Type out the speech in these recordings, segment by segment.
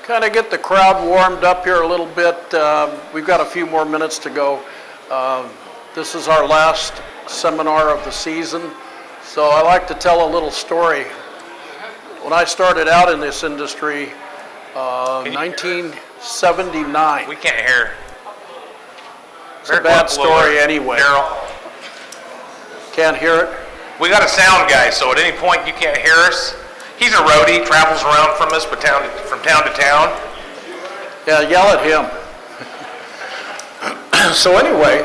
kind of get the crowd warmed up here a little bit. We've got a few more minutes to go. This is our last seminar of the season, so I like to tell a little story. When I started out in this industry, 1979. We can't hear. It's a bad story anyway. Daryl. Can't hear it? We got a sound guy, so at any point you can't hear us. He's a roadie, travels around from us from town to town. Yeah, yell at him. So anyway,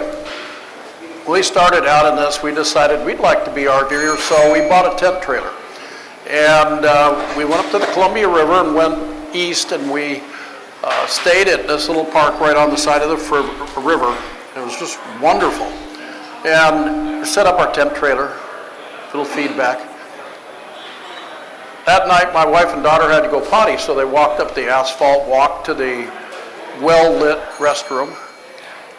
we started out in this. We decided we'd like to be RVers, so we bought a tent trailer. And we went up to the Columbia River and went east, and we stayed at this little park right on the side of the river. It was just wonderful. And we set up our tent trailer, little feedback. That night, my wife and daughter had to go potty, so they walked up the asphalt, walked to the well-lit restroom,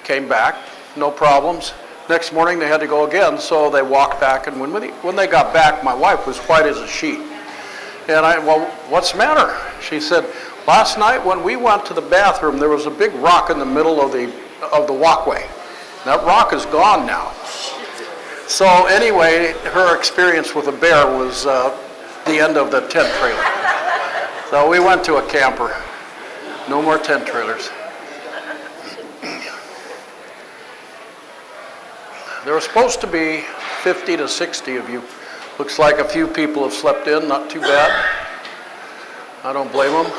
came back, no problems. Next morning, they had to go again, so they walked back, and when they got back, my wife was white as a sheet. And well, what's the matter? She said, last night when we went to the bathroom, there was a big rock in the middle of the walkway. That rock is gone now. So anyway, her experience with a bear was the end of the tent trailer. So we went to a camper. No more tent trailers. There were supposed to be 50 to 60 of you. Looks like a few people have slept in, not too bad. I don't blame them.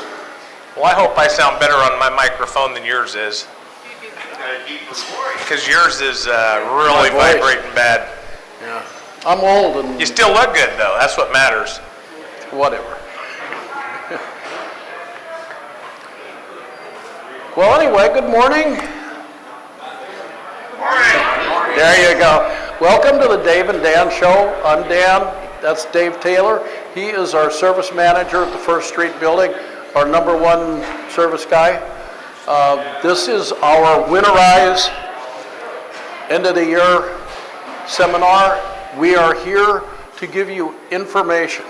Well, I hope I sound better on my microphone than yours is. Because yours is really vibrating bad. Yeah. I'm old and... You still look good, though. That's what matters. Whatever. Well, anyway, good morning. Morning. There you go. Welcome to the Dave and Dan Show. I'm Dan. That's Dave Taylor. He is our service manager at the First Street Building, our #1 service guy. This is our Winterize end of the year seminar. We are here to give you information.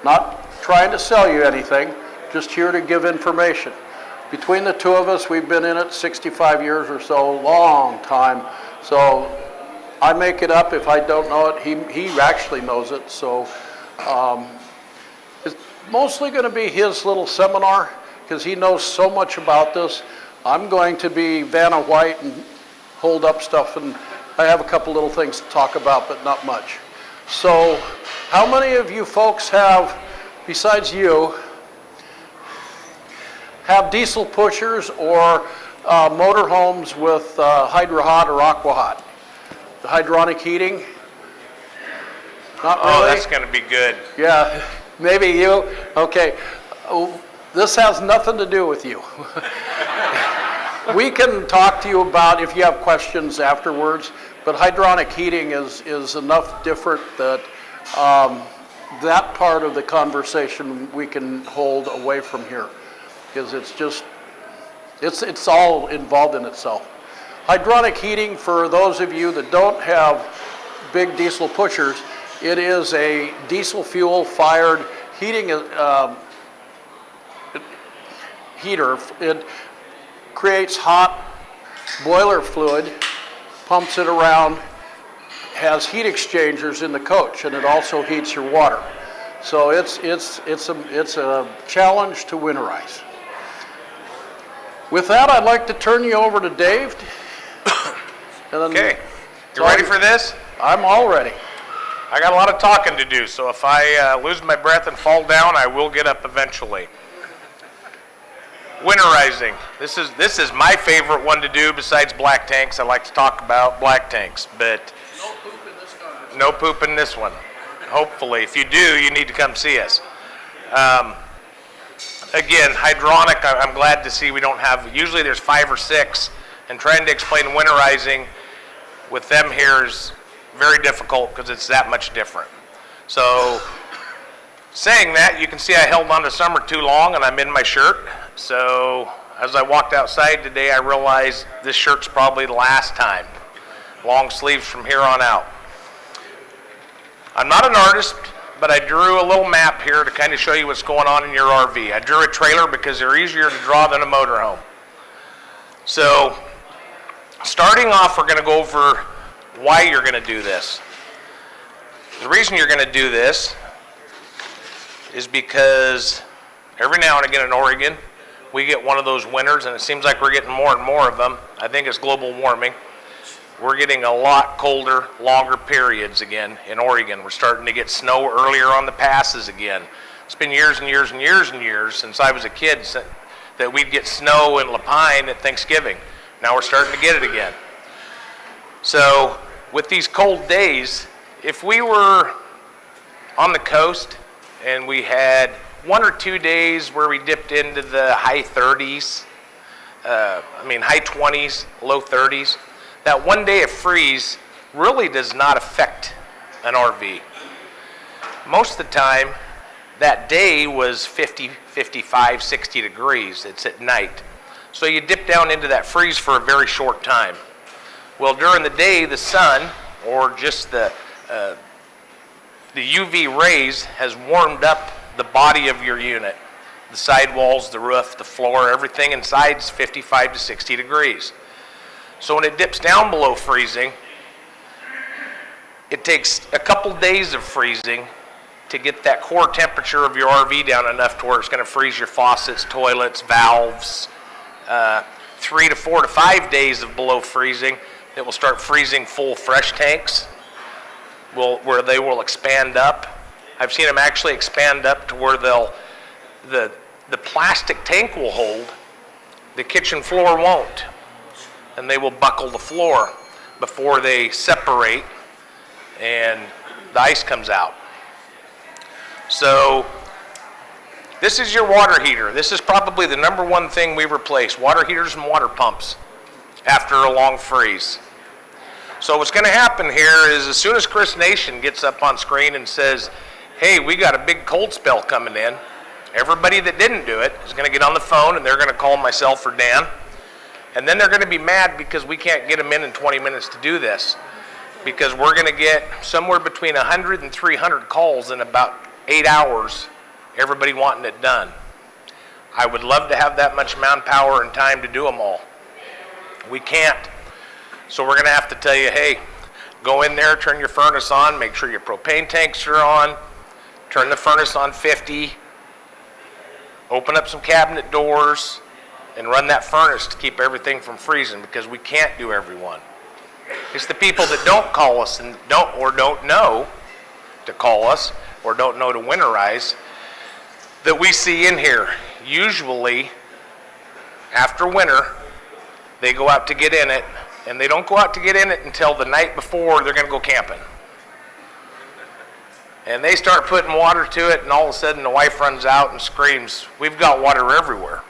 Not trying to sell you anything, just here to give information. Between the two of us, we've been in it 65 years or so, long time. So I make it up if I don't know it. He actually knows it. So it's mostly going to be his little seminar because he knows so much about this. I'm going to be Vanna White and hold up stuff, and I have a couple little things to talk about, but not much. So how many of you folks have, besides you, have diesel pushers or motor homes with hydro-hot or aqua-hot? The hydronic heating? Not really? Oh, that's going to be good. Yeah, maybe you. Okay. This has nothing to do with you. We can talk to you about if you have questions afterwards, but hydronic heating is enough different that that part of the conversation we can hold away from here, because it's all involved in itself. Hydronic heating, for those of you that don't have big diesel pushers, it is a diesel fuel fired heating heater. It creates hot boiler fluid, pumps it around, has heat exchangers in the coach, and it also heats your water. So it's a challenge to winterize. With that, I'd like to turn you over to Dave. Okay, you ready for this? I'm all ready. I got a lot of talking to do, so if I lose my breath and fall down, I will get up eventually. Winterizing. This is my favorite one to do besides black tanks. I like to talk about black tanks, but No poop in this conversation. no poop in this one. Hopefully. If you do, you need to come see us. Again, hydronic, I'm glad to see we don't have, usually there's 5 or 6, and trying to explain winterizing with them here is very difficult because it's that much different. So, saying that, you can see I held on to summer too long and I'm in my shirt. So, as I walked outside today, I realized this shirt's probably the last time. Long sleeves from here on out. I'm not an artist, but I drew a little map here to kind of show you what's going on in your RV. I drew a trailer because they're easier to draw than a motorhome. So, starting off, we're going to go over why you're going to do this. The reason you're going to do this is because every now and again in Oregon, we get one of those winters, and it seems like we're getting more and more of them. I think it's global warming. We're getting a lot colder, longer periods again in Oregon. We're starting to get snow earlier on the passes again. It's been years and years and years and years since I was a kid that we'd get snow in La Pine at Thanksgiving. Now we're starting to get it again. So with these cold days, if we were on the coast and we had 1 or 2 days where we dipped into the high 30s, high 20s, low 30s, that 1 day of freeze really does not affect an RV. Most of the time, that day was 50, 55, 60 degrees. It's at night. So you dip down into that freeze for a very short time. Well, during the day, the sun, or just the UV rays, has warmed up the body of your unit. The sidewalls, the roof, the floor, everything inside is 55 to 60 degrees. So when it dips down below freezing, it takes a couple days of freezing to get that core temperature of your RV down enough to where it's going to freeze your faucets, toilets, valves. 3 to 4 to 5 days of below freezing, it will start freezing full fresh tanks where they will expand up. I've seen them actually expand up to where the plastic tank will hold, the kitchen floor won't. And they will buckle the floor before they separate and the ice comes out. So this is your water heater. This is probably the number one thing we replace, water heaters and water pumps after a long freeze. So what's going to happen here is as soon as Chris Nation gets up on screen and says, hey, we got a big cold spell coming in, everybody that didn't do it is going to get on the phone and they're going to call myself or Dan. And then they're going to be mad because we can't get them in 20 minutes to do this. Because we're going to get somewhere between 100 and 300 calls in about 8 hours, everybody wanting it done. I would love to have that much manpower and time to do them all. We can't. So we're going to have to tell you, hey, go in there, turn your furnace on, make sure your propane tanks are on, turn the furnace on 50, open up some cabinet doors, and run that furnace to keep everything from freezing because we can't do everyone. It's the people that don't call us and don't know to call us or don't know to winterize that we see in here. Usually, after winter, they go out to get in it, and they don't go out to get in it until the night before they're going to go camping. And they start putting water to it, and all of a sudden the wife runs out and screams, we've got water everywhere.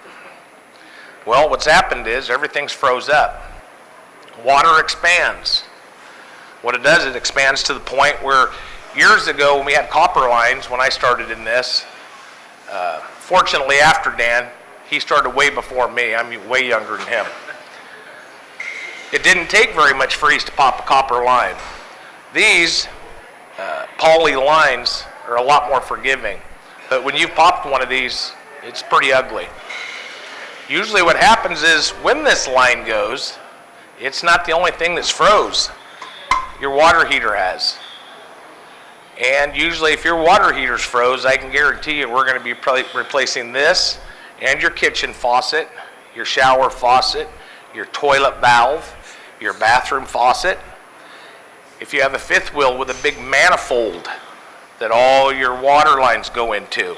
Well, what's happened is everything's froze up. Water expands. What it does, it expands to the point where years ago when we had copper lines, when I started in this, fortunately after Dan, he started way before me. I'm way younger than him. It didn't take very much freeze to pop a copper line. These poly lines are a lot more forgiving. But when you've popped one of these, it's pretty ugly. Usually what happens is when this line goes, it's not the only thing that's froze. Your water heater has. And usually if your water heater's froze, I can guarantee you we're going to be replacing this and your kitchen faucet, your shower faucet, your toilet valve, your bathroom faucet. If you have a fifth wheel with a big manifold that all your water lines go into,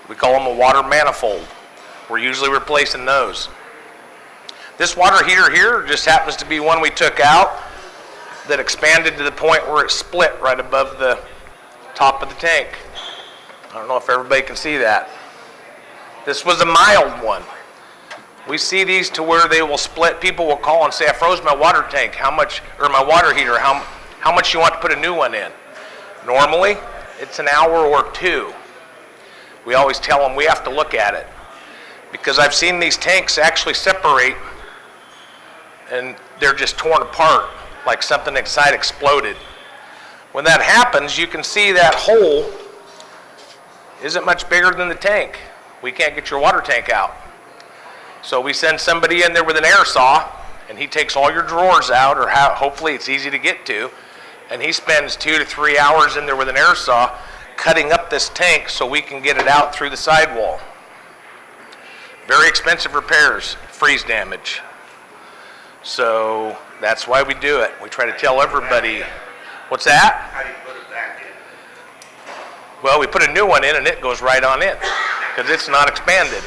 we call them a water manifold. We're usually replacing those. This water heater here just happens to be one we took out that expanded to the point where it split right above the top of the tank. I don't know if everybody can see that. This was a mild one. We see these to where they will split. People will call and say, I froze my water tank. How much, or my water heater, how much you want to put a new one in? Normally, it's an hour or two. We always tell them we have to look at it. Because I've seen these tanks actually separate and they're just torn apart like something inside exploded. When that happens, you can see that hole isn't much bigger than the tank. We can't get your water tank out. So we send somebody in there with an air saw, and he takes all your drawers out, or hopefully it's easy to get to, and he spends 2 to 3 hours in there with an air saw cutting up this tank so we can get it out through the sidewall. Very expensive repairs, freeze damage. So that's why we do it. We try to tell everybody. What's that? How do you put it back in? Well, we put a new one in and it goes right on in because it's not expanded.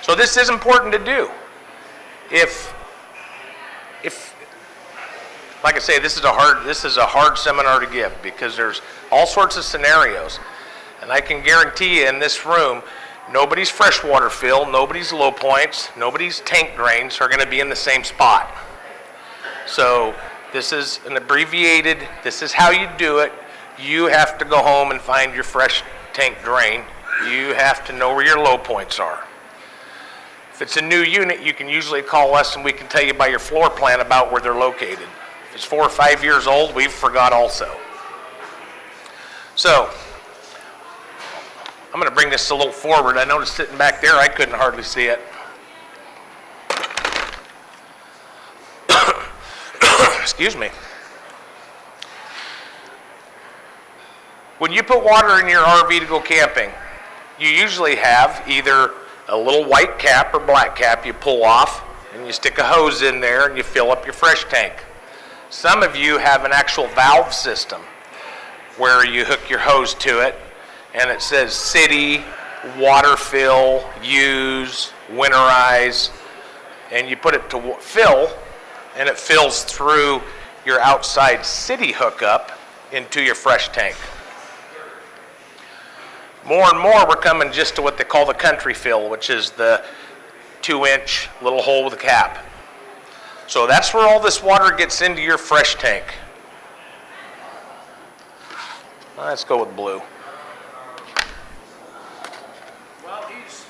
So this is important to do. If like I say, this is a hard seminar to give because there's all sorts of scenarios. And I can guarantee you in this room, nobody's freshwater fill, nobody's low points, nobody's tank drains are going to be in the same spot. So this is an abbreviated, this is how you do it. You have to go home and find your fresh tank drain. You have to know where your low points are. If it's a new unit, you can usually call us and we can tell you by your floor plan about where they're located. If it's 4 or 5 years old, we've forgot also. So, I'm going to bring this a little forward. I noticed sitting back there, I couldn't hardly see it. Excuse me. When you put water in your RV to go camping, you usually have either a little white cap or black cap you pull off, and you stick a hose in there and you fill up your fresh tank. Some of you have an actual valve system where you hook your hose to it, and it says city, water fill, use, winterize, and you put it to fill, and it fills through your outside city hookup into your fresh tank. More and more we're coming just to what they call the country fill, which is the 2-inch little hole with a cap. So that's where all this water gets into your fresh tank. Let's go with blue. Well, he's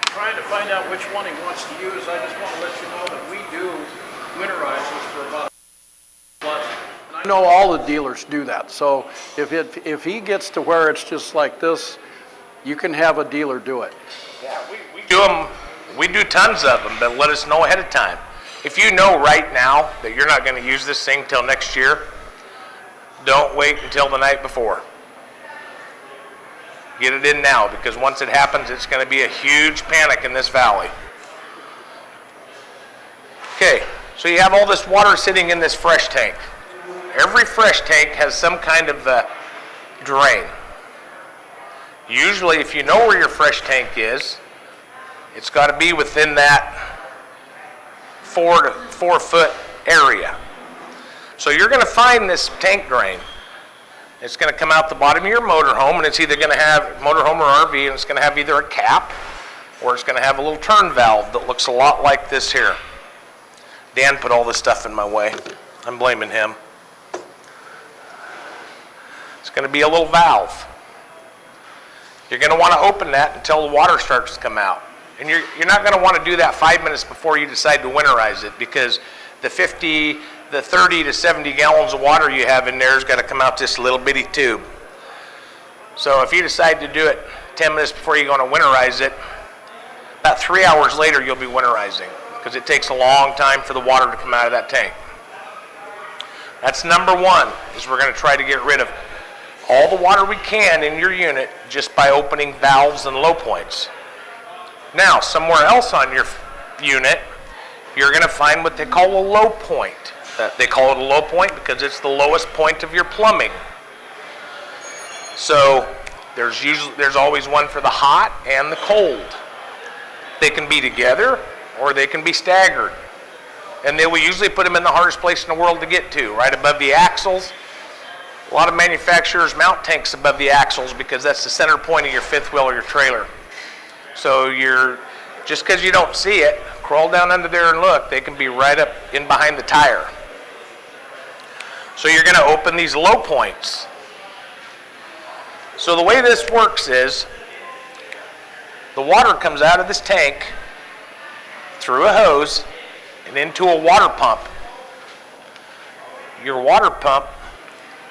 trying to find out which one he wants to use. I just want to let you know that we do winterizers for about a month. I know all the dealers do that. So if he gets to where it's just like this, you can have a dealer do it. Yeah, we do them. We do tons of them, but let us know ahead of time. If you know right now that you're not going to use this thing till next year, don't wait until the night before. Get it in now, because once it happens, it's going to be a huge panic in this valley. Okay, so you have all this water sitting in this fresh tank. Every fresh tank has some kind of drain. Usually, if you know where your fresh tank is, it's got to be within that 4 to 4 foot area. So you're going to find this tank drain. It's going to come out the bottom of your motorhome, and it's either going to have motorhome or RV, and it's going to have either a cap or it's going to have a little turn valve that looks a lot like this here. Dan put all this stuff in my way. I'm blaming him. It's going to be a little valve. You're going to want to open that until the water starts to come out. And you're not going to want to do that 5 minutes before you decide to winterize it, because the 30 to 70 gallons of water you have in there is going to come out this little bitty tube. So if you decide to do it 10 minutes before you're going to winterize it, about 3 hours later you'll be winterizing, because it takes a long time for the water to come out of that tank. That's number one, is we're going to try to get rid of all the water we can in your unit just by opening valves and low points. Now, somewhere else on your unit, you're going to find what they call a low point. They call it a low point because it's the lowest point of your plumbing. So there's always one for the hot and the cold. They can be together or they can be staggered. And then we usually put them in the hardest place in the world to get to, right above the axles. A lot of manufacturers mount tanks above the axles because that's the center point of your fifth wheel or your trailer. So just because you don't see it, crawl down under there and look. They can be right up in behind the tire. So you're going to open these low points. So the way this works is the water comes out of this tank through a hose and into a water pump. your water pump,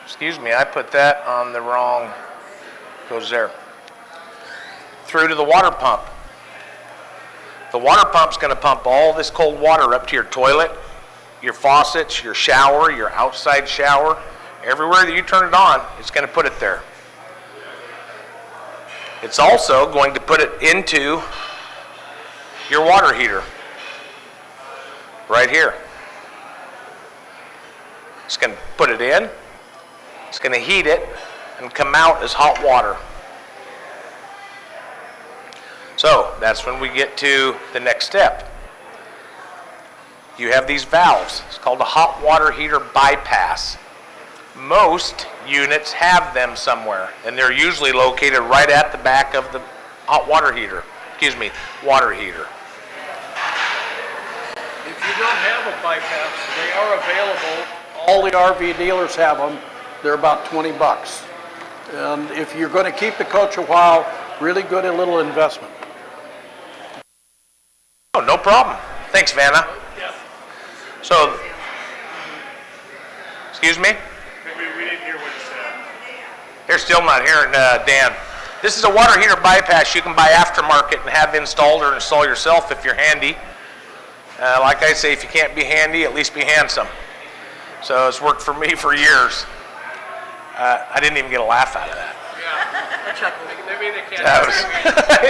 excuse me, I put that on the wrong, goes there, through to the water pump. The water pump's going to pump all this cold water up to your toilet, your faucets, your shower, your outside shower. Everywhere that you turn it on, it's going to put it there. It's also going to put it into your water heater, right here. It's going to put it in, it's going to heat it, and come out as hot water. So that's when we get to the next step. You have these valves. It's called a hot water heater bypass. Most units have them somewhere, and they're usually located right at the back of the hot water heater. Excuse me, water heater. If you don't have a bypass, they are available. All the RV dealers have them. They're about 20 bucks. And if you're going to keep the coach a while, really good a little investment. Oh, no problem. Thanks, Vanna. Yes. So, excuse me? We didn't hear what you said. They're still not hearing Dan. This is a water heater bypass you can buy aftermarket and have installed or install yourself if you're handy. Like I say, if you can't be handy, at least be handsome. So it's worked for me for years. I didn't even get a laugh out of that. Yeah, a chuckle. Maybe they can't.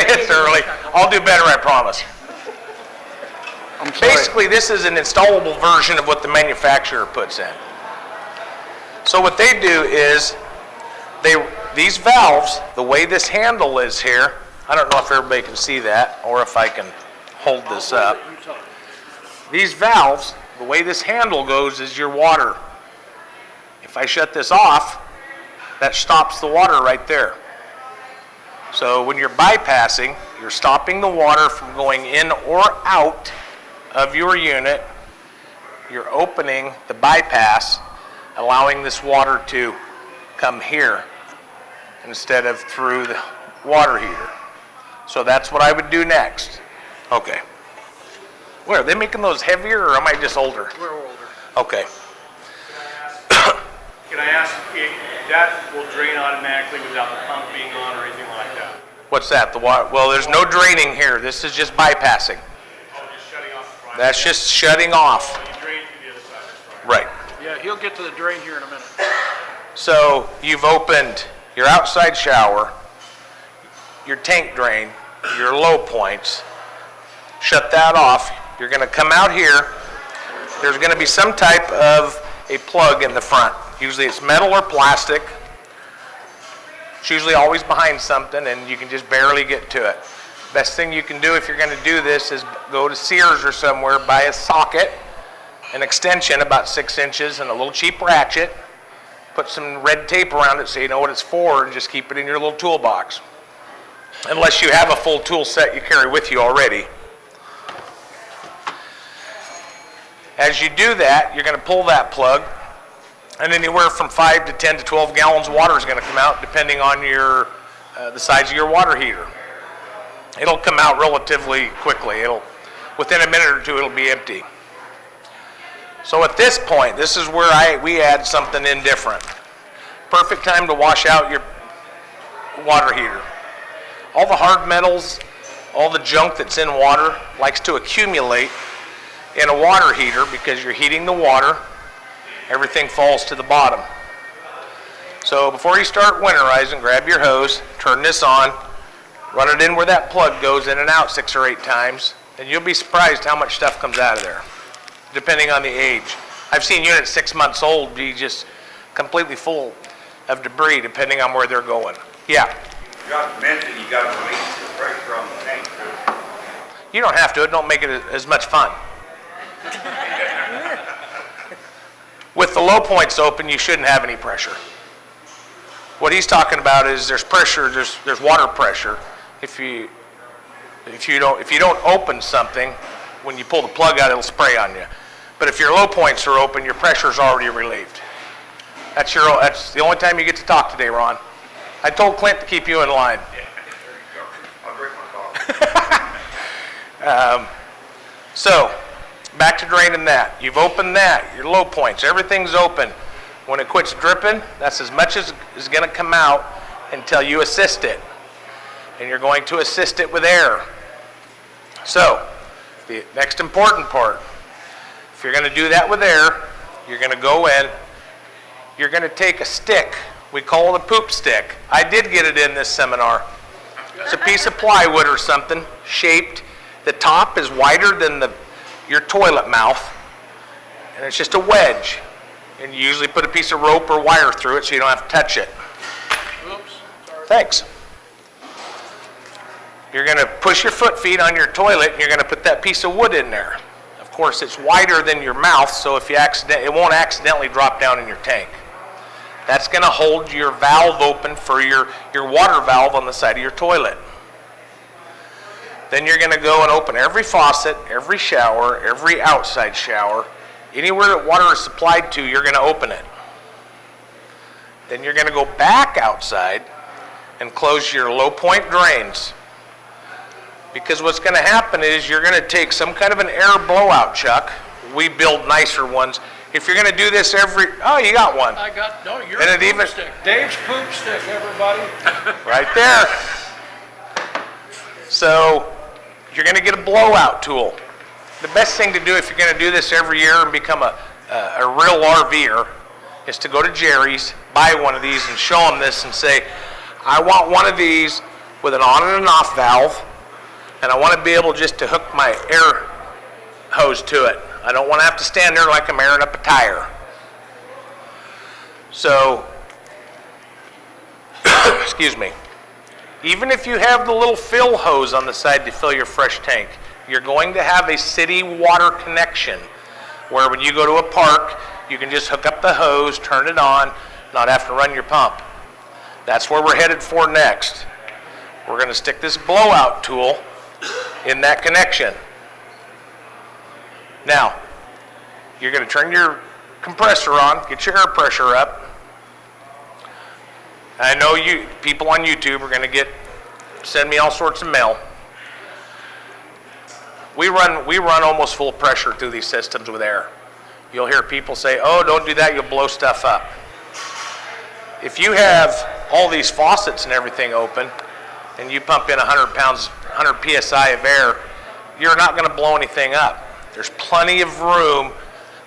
It's early. I'll do better, I promise. I'm sorry. Basically, this is an installable version of what the manufacturer puts in. So what they do is, these valves, the way this handle is here, I don't know if everybody can see that or if I can hold this up. These valves, the way this handle goes is your water. If I shut this off, that stops the water right there. So when you're bypassing, you're stopping the water from going in or out of your unit. You're opening the bypass, allowing this water to come here instead of through the water heater. So that's what I would do next. Okay. Where, are they making those heavier or am I just older? We're older. Okay. Can I ask if that will drain automatically without the pump being on or anything like that? What's that? The water? Well, there's no draining here. This is just bypassing. Oh, just shutting off the front? That's just shutting off. Oh, you drain through the other side, that's right. Right. Yeah, he'll get to the drain here in a minute. So you've opened your outside shower, your tank drain, your low points, shut that off. You're going to come out here. There's going to be some type of a plug in the front. Usually it's metal or plastic. It's usually always behind something and you can just barely get to it. Best thing you can do if you're going to do this is go to Sears or somewhere, buy a socket, an extension about 6 inches and a little cheap ratchet. Put some red tape around it so you know what it's for and just keep it in your little toolbox. Unless you have a full tool set you carry with you already. As you do that, you're going to pull that plug and anywhere from 5 to 10 to 12 gallons of water is going to come out depending on your the size of your water heater. It'll come out relatively quickly. Within a minute or two, it'll be empty. So at this point, this is where we add something in different. Perfect time to wash out your water heater. All the hard metals, all the junk that's in water likes to accumulate in a water heater because you're heating the water. Everything falls to the bottom. So before you start winterizing, grab your hose, turn this on, run it in where that plug goes in and out 6 or 8 times, and you'll be surprised how much stuff comes out of there, depending on the age. I've seen units 6 months old be just completely full of debris depending on where they're going. Yeah? You got to mention you got to release the pressure on the tank too. You don't have to. It don't make it as much fun. With the low points open, you shouldn't have any pressure. What he's talking about is there's pressure, there's water pressure. If you don't open something, when you pull the plug out, it'll spray on you. But if your low points are open, your pressure's already relieved. That's the only time you get to talk today, Ron. I told Clint to keep you in line. Yeah, there you go. I'll drink my coffee. So, back to draining that. You've opened that, your low points, everything's open. When it quits dripping, that's as much as is going to come out until you assist it. And you're going to assist it with air. So, the next important part, if you're going to do that with air, you're going to go in, you're going to take a stick. We call it a poop stick. I did get it in this seminar. It's a piece of plywood or something, shaped. The top is wider than your toilet mouth, and it's just a wedge. And you usually put a piece of rope or wire through it so you don't have to touch it. Oops, sorry. Thanks. You're going to push your foot feet on your toilet, and you're going to put that piece of wood in there. Of course, it's wider than your mouth, so if you it won't accidentally drop down in your tank. That's going to hold your valve open for your water valve on the side of your toilet. Then you're going to go and open every faucet, every shower, every outside shower. Anywhere that water is supplied to, you're going to open it. Then you're going to go back outside and close your low point drains. Because what's going to happen is you're going to take some kind of an air blowout chuck. We build nicer ones. If you're going to do this oh, you got one. I got, no, your And poop stick. Dave's poop stick, everybody. Right there. So you're going to get a blowout tool. The best thing to do if you're going to do this every year and become a real RVer is to go to Jerry's, buy one of these, and show them this and say, I want one of these with an on and an off valve, and I want to be able just to hook my air hose to it. I don't want to have to stand there like I'm airing up a tire. So, excuse me, even if you have the little fill hose on the side to fill your fresh tank, you're going to have a city water connection where when you go to a park, you can just hook up the hose, turn it on, not have to run your pump. That's where we're headed for next. We're going to stick this blowout tool in that connection. Now, you're going to turn your compressor on, get your air pressure up. I know people on YouTube are going to send me all sorts of mail. We run almost full pressure through these systems with air. You'll hear people say, oh, don't do that, you'll blow stuff up. If you have all these faucets and everything open, and you pump in 100 psi of air, you're not going to blow anything up. There's plenty of room.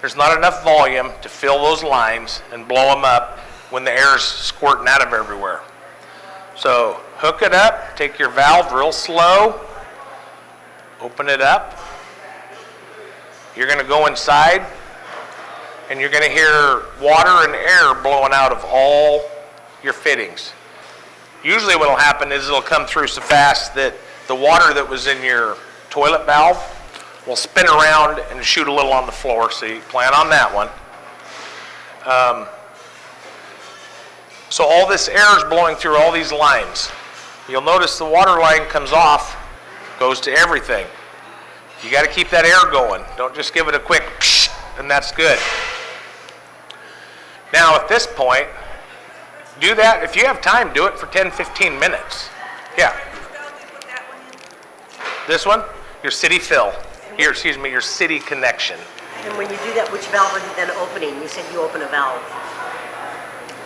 There's not enough volume to fill those lines and blow them up when the air is squirting out of everywhere. So hook it up, take your valve real slow, open it up. You're going to go inside, and you're going to hear water and air blowing out of all your fittings. Usually what will happen is it'll come through so fast that the water that was in your toilet valve will spin around and shoot a little on the floor, so you plan on that one. So all this air is blowing through all these lines. You'll notice the water line comes off, goes to everything. You got to keep that air going. Don't just give it a quick psh, and that's good. Now at this point, do that. If you have time, do it for 10-15 minutes. Yeah. This one, your city fill. Your city connection. And when you do that, which valve are you then opening? You said you open a valve.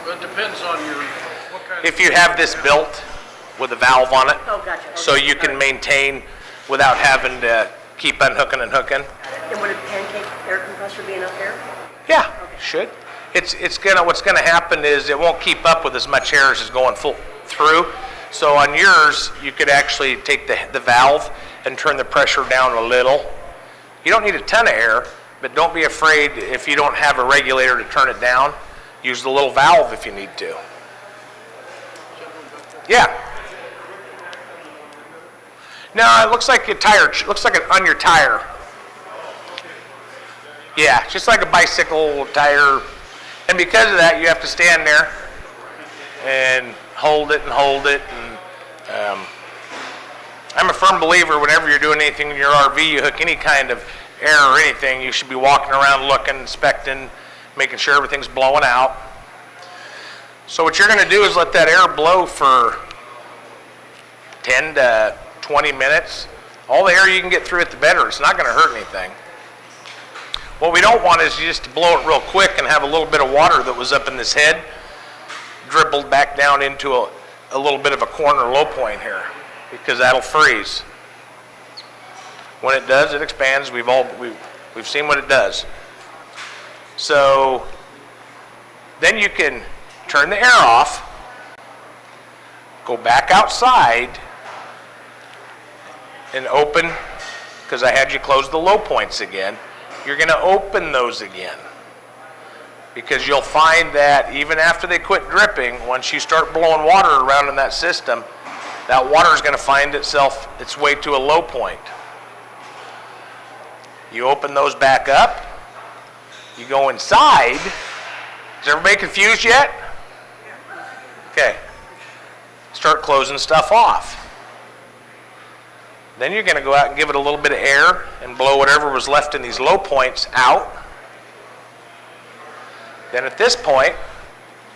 Well, it depends on what kind If you have this built with a valve on it, Oh, gotcha. Okay. so you can maintain without having to keep unhooking and hooking. And would a pancake air compressor be enough air? Yeah, should. What's gonna happen is it won't keep up with as much air as is going full through. So on yours, you could actually take the valve and turn the pressure down a little. You don't need a ton of air, but don't be afraid if you don't have a regulator to turn it down. Use the little valve if you need to. Yeah. No, it looks like a tire. Looks like on your tire. Yeah, just like a bicycle tire. And because of that, you have to stand there and hold it. And I'm a firm believer whenever you're doing anything in your RV, you hook any kind of air or anything, you should be walking around looking, inspecting, making sure everything's blowing out. So what you're going to do is let that air blow for 10 to 20 minutes. All the air you can get through it, the better. It's not going to hurt anything. What we don't want is just to blow it real quick and have a little bit of water that was up in this head dribbled back down into a little bit of a corner low point here, because that'll freeze. When it does, it expands. We've seen what it does. So then you can turn the air off, go back outside, and open, because I had you close the low points again. You're going to open those again, because you'll find that even after they quit dripping, once you start blowing water around in that system, that water is going to find its way to a low point. You open those back up, you go inside. Is everybody confused yet? Okay. Start closing stuff off. Then you're going to go out and give it a little bit of air and blow whatever was left in these low points out. Then at this point,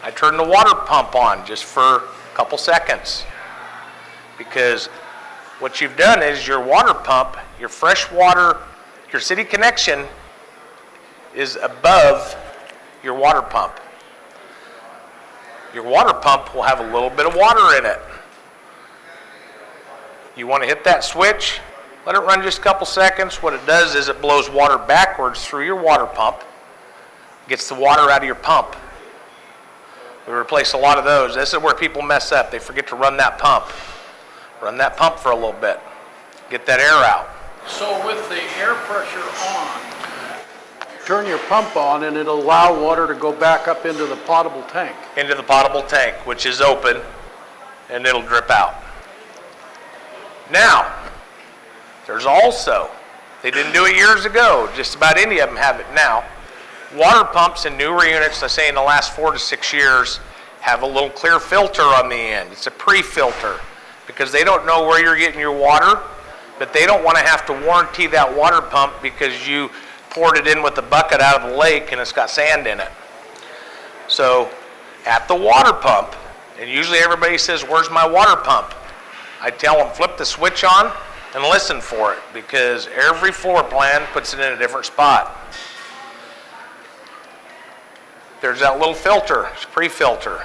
I turn the water pump on just for a couple seconds. Because what you've done is your water pump, your fresh water, your city connection is above your water pump. Your water pump will have a little bit of water in it. You want to hit that switch, let it run just a couple seconds. What it does is it blows water backwards through your water pump, gets the water out of your pump. We replace a lot of those. This is where people mess up. They forget to run that pump. Run that pump for a little bit. Get that air out. So with the air pressure on, Turn your pump on and it'll allow water to go back up into the potable tank. Into the potable tank, which is open, and it'll drip out. Now, there's also, they didn't do it years ago, just about any of them have it now. Water pumps in newer units, I say in the last 4 to 6 years, have a little clear filter on the end. It's a pre-filter, because they don't know where you're getting your water, but they don't want to have to warranty that water pump because you poured it in with the bucket out of the lake and it's got sand in it. So at the water pump, and usually everybody says, where's my water pump? I tell them, flip the switch on and listen for it, because every floor plan puts it in a different spot. There's that little filter, it's pre-filter.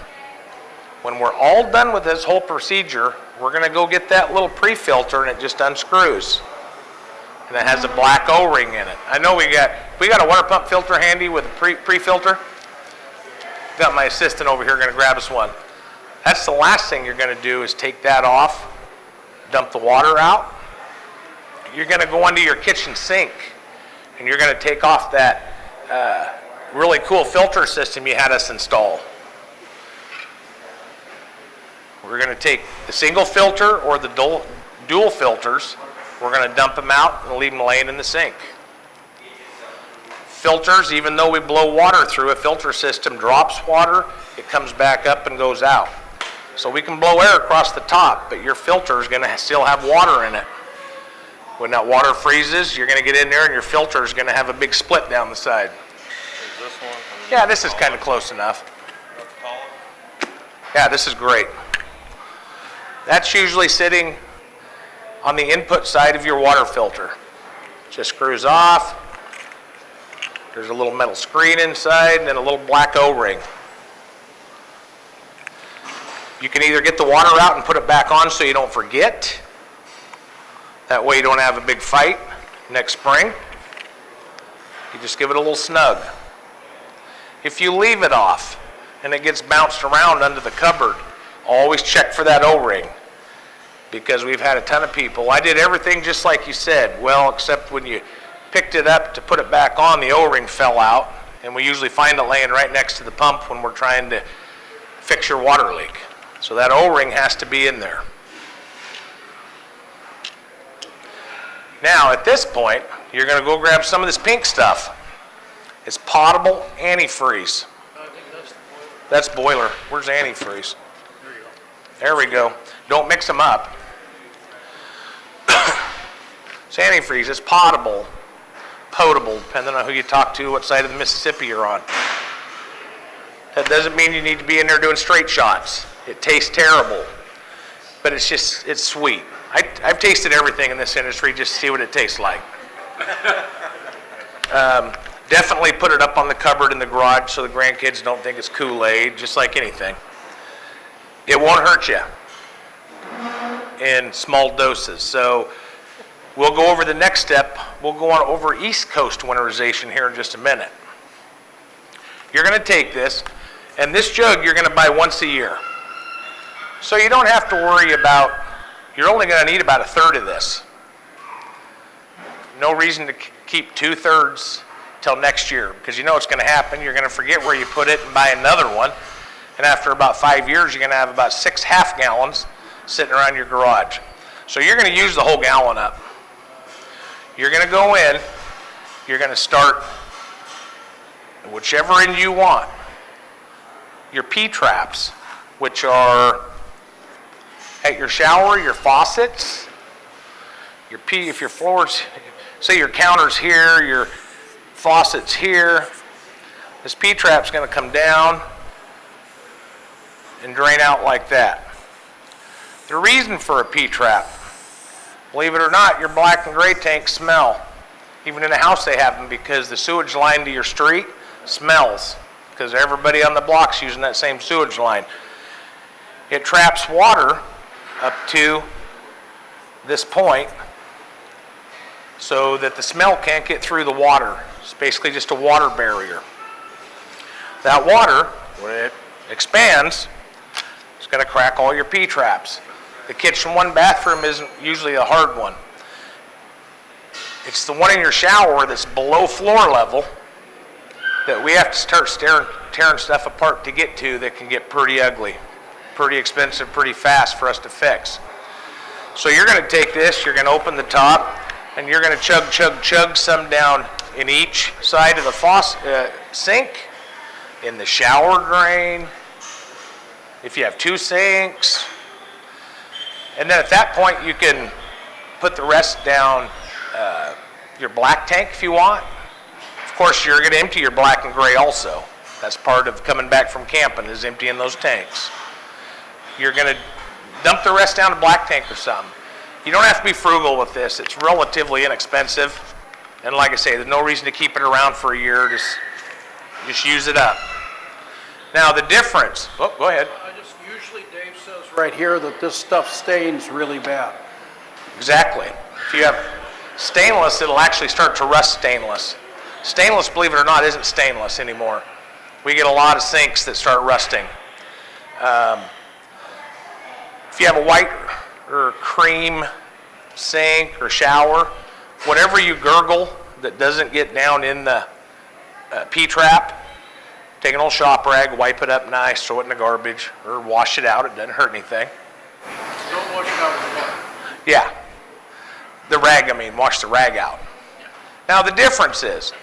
When we're all done with this whole procedure, we're going to go get that little pre-filter and it just unscrews. And it has a black O-ring in it. I know we got a water pump filter handy with a pre-filter. Got my assistant over here going to grab us one. That's the last thing you're going to do is take that off, dump the water out. You're going to go under your kitchen sink and you're going to take off that really cool filter system you had us install. We're going to take the single filter or the dual filters. We're going to dump them out and leave them laying in the sink. Filters, even though we blow water through, a filter system drops water, it comes back up and goes out. So we can blow air across the top, but your filter is going to still have water in it. When that water freezes, you're going to get in there and your filter is going to have a big split down the side. Is this one? Yeah, this is kind of close enough. Yeah, this is great. That's usually sitting on the input side of your water filter. Just screws off. There's a little metal screen inside and then a little black O-ring. You can either get the water out and put it back on so you don't forget. That way you don't have a big fight next spring. You just give it a little snug. If you leave it off and it gets bounced around under the cupboard, always check for that O-ring, because we've had a ton of people. I did everything just like you said, well, except when you picked it up to put it back on, the O-ring fell out, and we usually find it laying right next to the pump when we're trying to fix your water leak. So that O-ring has to be in there. Now, at this point, you're going to go grab some of this pink stuff. It's potable antifreeze. I think that's the boiler. That's boiler. Where's antifreeze? There you go. There we go. Don't mix them up. It's antifreeze. It's potable, depending on who you talk to, what side of the Mississippi you're on. That doesn't mean you need to be in there doing straight shots. It tastes terrible, but it's sweet. I've tasted everything in this industry just to see what it tastes like. Definitely put it up on the cupboard in the garage so the grandkids don't think it's Kool-Aid, just like anything. It won't hurt you in small doses. So we'll go over the next step. We'll go on over East Coast winterization here in just a minute. You're going to take this, and this jug you're going to buy once a year. So you don't have to worry about, you're only going to need about a third of this. No reason to keep 2/3 till next year, because you know what's going to happen. You're going to forget where you put it and buy another one. And after about 5 years, you're going to have about 6 half gallons sitting around your garage. So you're going to use the whole gallon up. You're going to go in, you're going to start whichever end you want. Your P-traps, which are at your shower, your faucets, your if your floors, say your counter's here, your faucet's here, this P-trap's going to come down and drain out like that. The reason for a P-trap, believe it or not, your black and gray tanks smell. Even in a house they have them, because the sewage line to your street smells, because everybody on the block's using that same sewage line. It traps water up to this point so that the smell can't get through the water. It's basically just a water barrier. That water, when it expands, it's going to crack all your P-traps. The kitchen one bathroom isn't usually a hard one. It's the one in your shower that's below floor level that we have to start tearing stuff apart to get to, that can get pretty ugly, pretty expensive, pretty fast for us to fix. So you're going to take this, you're going to open the top, and you're going to chug some down in each side of the faucet, sink, in the shower drain, if you have 2 sinks. And then at that point, you can put the rest down your black tank if you want. Of course, you're going to empty your black and gray also. That's part of coming back from camping, is emptying those tanks. You're going to dump the rest down a black tank or something. You don't have to be frugal with this. It's relatively inexpensive. And like I say, there's no reason to keep it around for a year. Just use it up. Now the difference, oh, go ahead. Usually Dave says Right here that this stuff stains really bad. Exactly. If you have stainless, it'll actually start to rust stainless. Stainless, believe it or not, isn't stainless anymore. We get a lot of sinks that start rusting. If you have a white or cream sink or shower, whatever you gurgle that doesn't get down in the P-trap, take an old shop rag, wipe it up nice, throw it in the garbage, or wash it out. It doesn't hurt anything. don't wash it out with water. Yeah. The rag, wash the rag out. Now the difference is,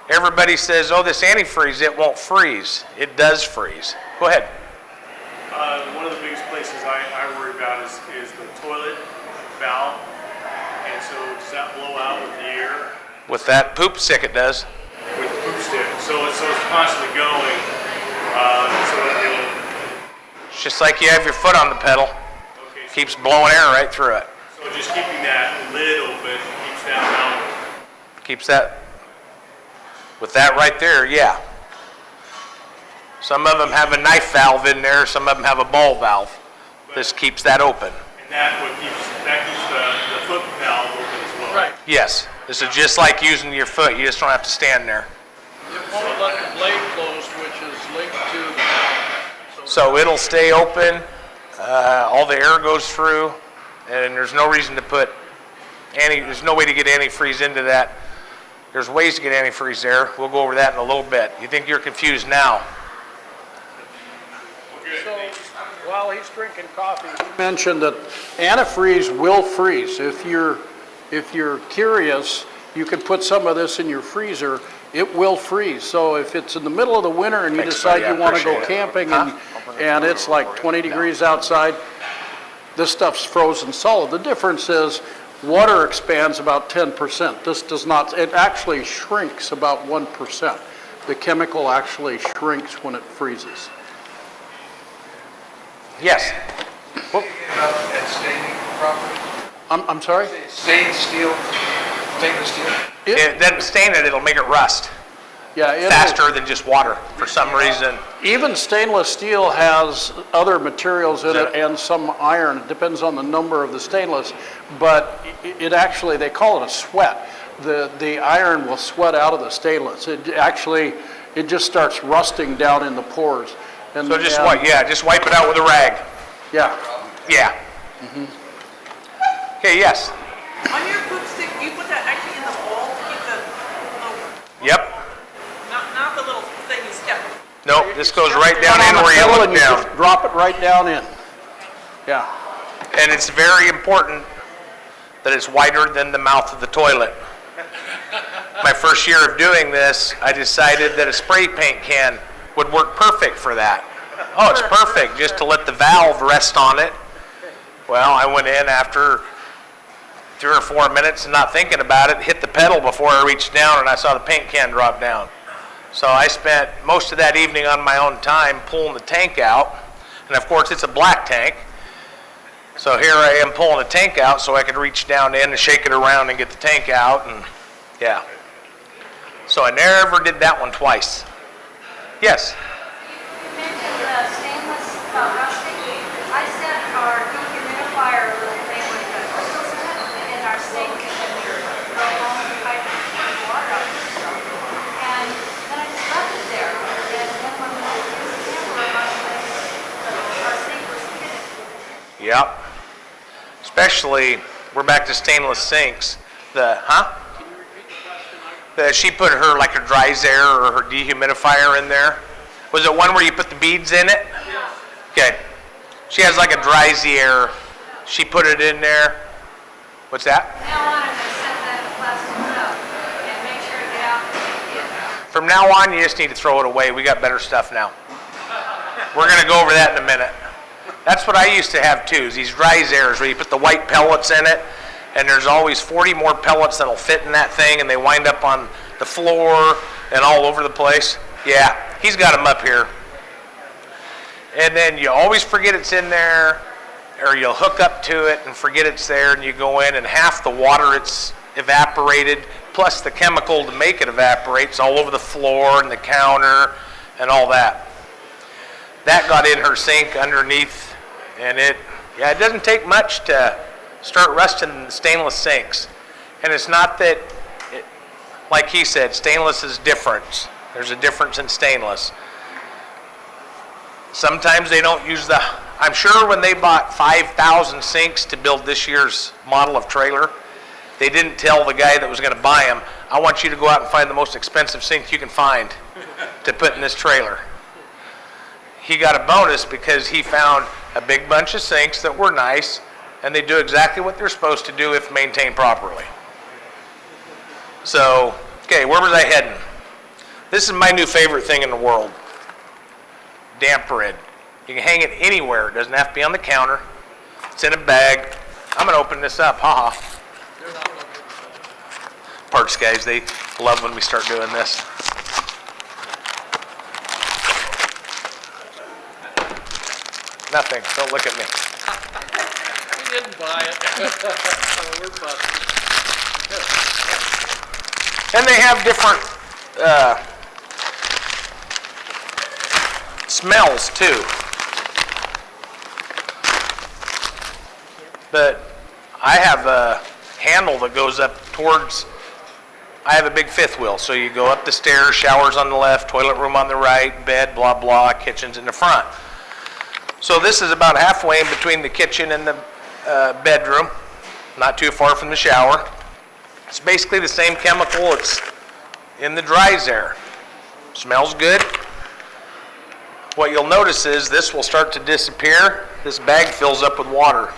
everybody says, oh, this antifreeze, it won't freeze. It does freeze. Go ahead. One of the biggest places I worry about is the toilet valve. And so does that blow out with the air? With that poop stick, it does. With the poop stick. So it's constantly going. It's just like you have your foot on the pedal. Okay, so, Keeps blowing air right through it. so just keeping that lid open keeps that out. Keeps that, with that right there, yeah. Some of them have a knife valve in there, some of them have a ball valve. This keeps that open. And that keeps the foot valve open as well. Right. Yes, this is just like using your foot, you just don't have to stand there. It won't let the blade close, which is linked to the valve. So it'll stay open, all the air goes through, and there's no reason to put there's no way to get antifreeze into that. There's ways to get antifreeze there. We'll go over that in a little bit. You think you're confused now? So while he's drinking coffee, Mentioned that antifreeze will freeze. If you're curious, you could put some of this in your freezer. It will freeze. So if it's in the middle of the winter and you Thanks, decide buddy. I you want to go appreciate it. camping and it's like 20 degrees outside, this stuff's frozen solid. The difference is water expands about 10%. This does not. It actually shrinks about 1%. The chemical actually shrinks when it freezes. Yes. Whoop. About that staining property? I'm sorry? Stainless steel? Stainless steel? It doesn't stain it, it'll make it rust. Yeah, it will. faster than just water for some reason. Even stainless steel has other materials in it and some iron. It depends on the number of the stainless, but it actually, they call it a sweat. The iron will sweat out of the stainless. It just starts rusting down in the pores. And, So just wipe it out with a rag. Yeah. Yeah. Okay, yes. On your poop stick, you put that actually in the bowl to keep the little, Yep. not the little thing you step. Nope, this goes right down Put in on the where you kettle look and you down. just drop it right down in. Yeah. And it's very important that it's wider than the mouth of the toilet. My first year of doing this, I decided that a spray paint can would work perfect for that. Oh, it's perfect, just to let the valve rest on it. Well, I went in after 3 or 4 minutes and not thinking about it, hit the pedal before I reached down and I saw the paint can drop down. So I spent most of that evening on my own time pulling the tank out. And of course, it's a black tank. So here I am pulling the tank out so I could reach down in and shake it around and get the tank out, and yeah. So I never did that one twice. Yes? You mentioned stainless rustic. I set our dehumidifier little thing with the crystals in it in our sink and we go along the pipe and pour the water out and stuff. And then I just left it there. And then when we went to use the camper, our sink was pitted. Yep. Especially, we're back to stainless sinks. She put her, like her dries air or her dehumidifier in there. Was it one where you put the beads in it? Yeah. Okay. She has like a dries air. She put it in there. What's that? Now on, I'm going to set that plastic up and make sure to get out and take it. From now on, you just need to throw it away. We got better stuff now. We're going to go over that in a minute. That's what I used to have too, is these dries airs where you put the white pellets in it, and there's always 40 more pellets that'll fit in that thing, and they wind up on the floor and all over the place. Yeah, he's got them up here. And then you always forget it's in there, or you'll hook up to it and forget it's there, and you go in and half the water it's evaporated, plus the chemical to make it evaporates all over the floor and the counter and all that. That got in her sink underneath, and it doesn't take much to start rusting stainless sinks. And it's not that, like he said, stainless is different. There's a difference in stainless. Sometimes they don't use I'm sure when they bought 5,000 sinks to build this year's model of trailer, they didn't tell the guy that was going to buy them, I want you to go out and find the most expensive sink you can find to put in this trailer. He got a bonus because he found a big bunch of sinks that were nice, and they do exactly what they're supposed to do if maintained properly. So, okay, where was I heading? This is my new favorite thing in the world. Damp red. You can hang it anywhere. It doesn't have to be on the counter. It's in a bag. I'm going to open this up. Haha. Parts guys, they love when we start doing this. Nothing. Don't look at me. We didn't buy it. So we're busted. And they have different smells too. But I have a handle that goes up towards, I have a big fifth wheel, so you go up the stairs, showers on the left, toilet room on the right, bed, blah, blah, kitchen's in the front. So this is about halfway in between the kitchen and the bedroom, not too far from the shower. It's basically the same chemical. It's in the dries air. Smells good. What you'll notice is this will start to disappear. This bag fills up with water.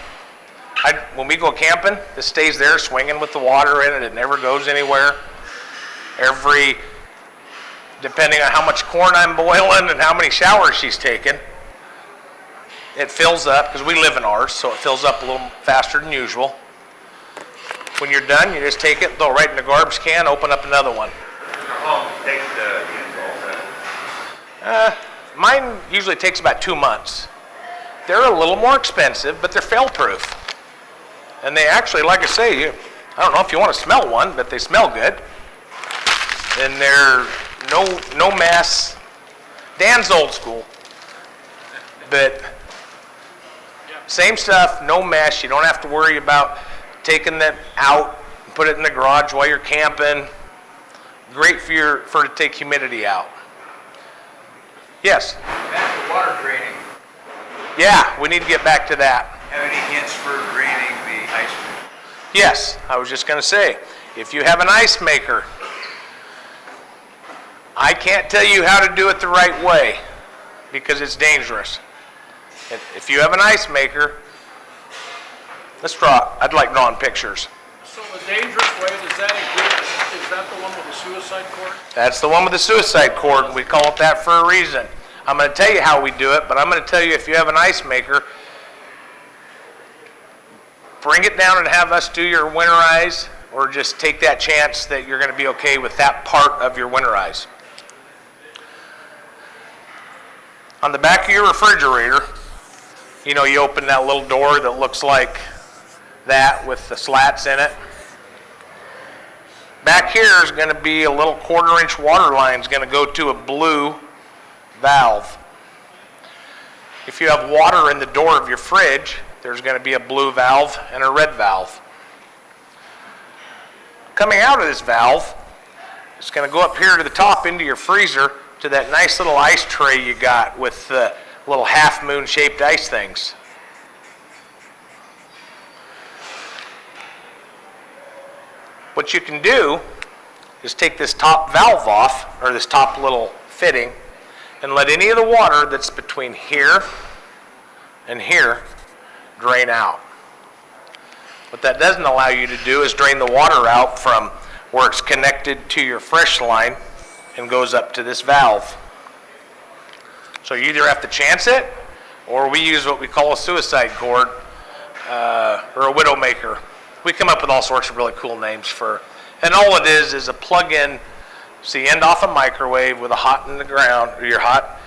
When we go camping, this stays there swinging with the water in it. It never goes anywhere. Depending on how much corn I'm boiling and how many showers she's taken, it fills up, because we live in ours, so it fills up a little faster than usual. When you're done, you just take it, throw it right in the garbage can, open up another one. How long does it take to install that? Mine usually takes about 2 months. They're a little more expensive, but they're fail-proof. And they actually, like I say, I don't know if you want to smell one, but they smell good. And they're no mess. Dan's old school, but same stuff, no mess. You don't have to worry about taking them out, put it in the garage while you're camping. Great for to take humidity out. Yes? Back to water draining. Yeah, we need to get back to that. Have any hints for draining the ice maker? Yes, I was just going to say, if you have an ice maker, I can't tell you how to do it the right way because it's dangerous. If you have an ice maker, I'd like drawing pictures. So the dangerous way, does that include, is that the one with the suicide cord? That's the one with the suicide cord. We call it that for a reason. I'm going to tell you how we do it, but I'm going to tell you if you have an ice maker, bring it down and have us do your winterize, or just take that chance that you're going to be okay with that part of your winterize. On the back of your refrigerator, you know, you open that little door that looks like that with the slats in it. Back here is going to be a little 1/4-inch water line is going to go to a blue valve. If you have water in the door of your fridge, there's going to be a blue valve and a red valve. Coming out of this valve, it's going to go up here to the top into your freezer to that nice little ice tray you got with the little half-moon shaped ice things. What you can do is take this top valve off, or this top little fitting, and let any of the water that's between here and here drain out. What that doesn't allow you to do is drain the water out from where it's connected to your fresh line and goes up to this valve. So you either have to chance it, or we use what we call a suicide cord, or a widow maker. We come up with all sorts of really cool names for, and all it is a plug-in, so you end off a microwave with a hot in the ground, or your hot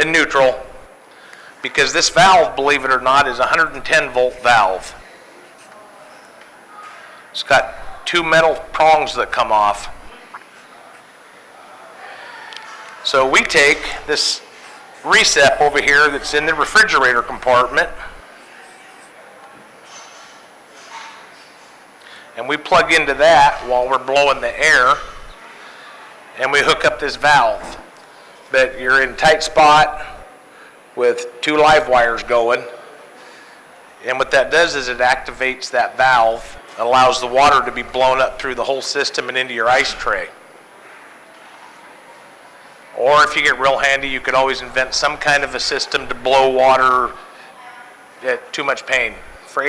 and neutral, because this valve, believe it or not, is a 110-volt valve. It's got 2 metal prongs that come off. So we take this recep over here that's in the refrigerator compartment, and we plug into that while we're blowing the air, and we hook up this valve. But you're in a tight spot with 2 live wires going, and what that does is it activates that valve, allows the water to be blown up through the whole system and into your ice tray. Or if you get real handy, you could always invent some kind of a system to blow water at too much pain. For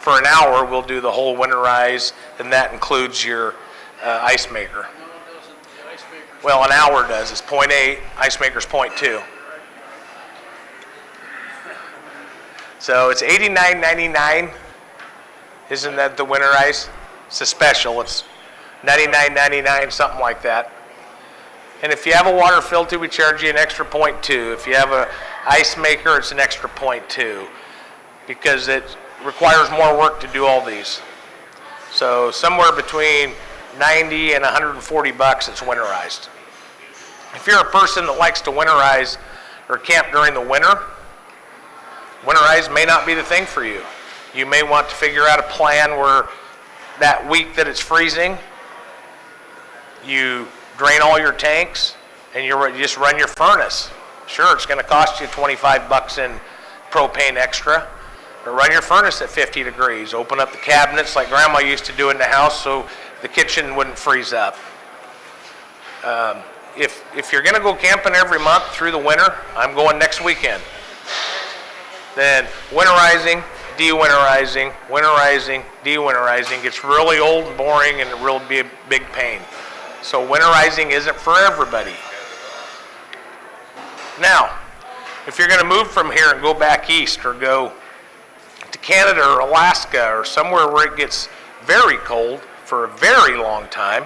an hour, we'll do the whole winterize, and that includes your ice maker. No, it doesn't. The ice maker. Well, an hour does. It's 0.8, ice maker's 0.2. So it's $89.99. Isn't that the winterize? It's a special. It's $99.99, something like that. And if you have a water filter, we charge you an extra 0.2. If you have an ice maker, it's an extra 0.2, because it requires more work to do all these. So somewhere between 90 and 140 bucks, it's winterized. If you're a person that likes to winterize or camp during the winter, winterize may not be the thing for you. You may want to figure out a plan where that week that it's freezing, you drain all your tanks and you just run your furnace. Sure, it's going to cost you 25 bucks in propane extra, but run your furnace at 50 degrees. Open up the cabinets like Grandma used to do in the house so the kitchen wouldn't freeze up. If you're going to go camping every month through the winter, I'm going next weekend. Then winterizing, de-winterizing, winterizing, de-winterizing gets really old and boring, and it will be a big pain. So winterizing isn't for everybody. Now, if you're going to move from here and go back east, or go to Canada or Alaska or somewhere where it gets very cold for a very long time,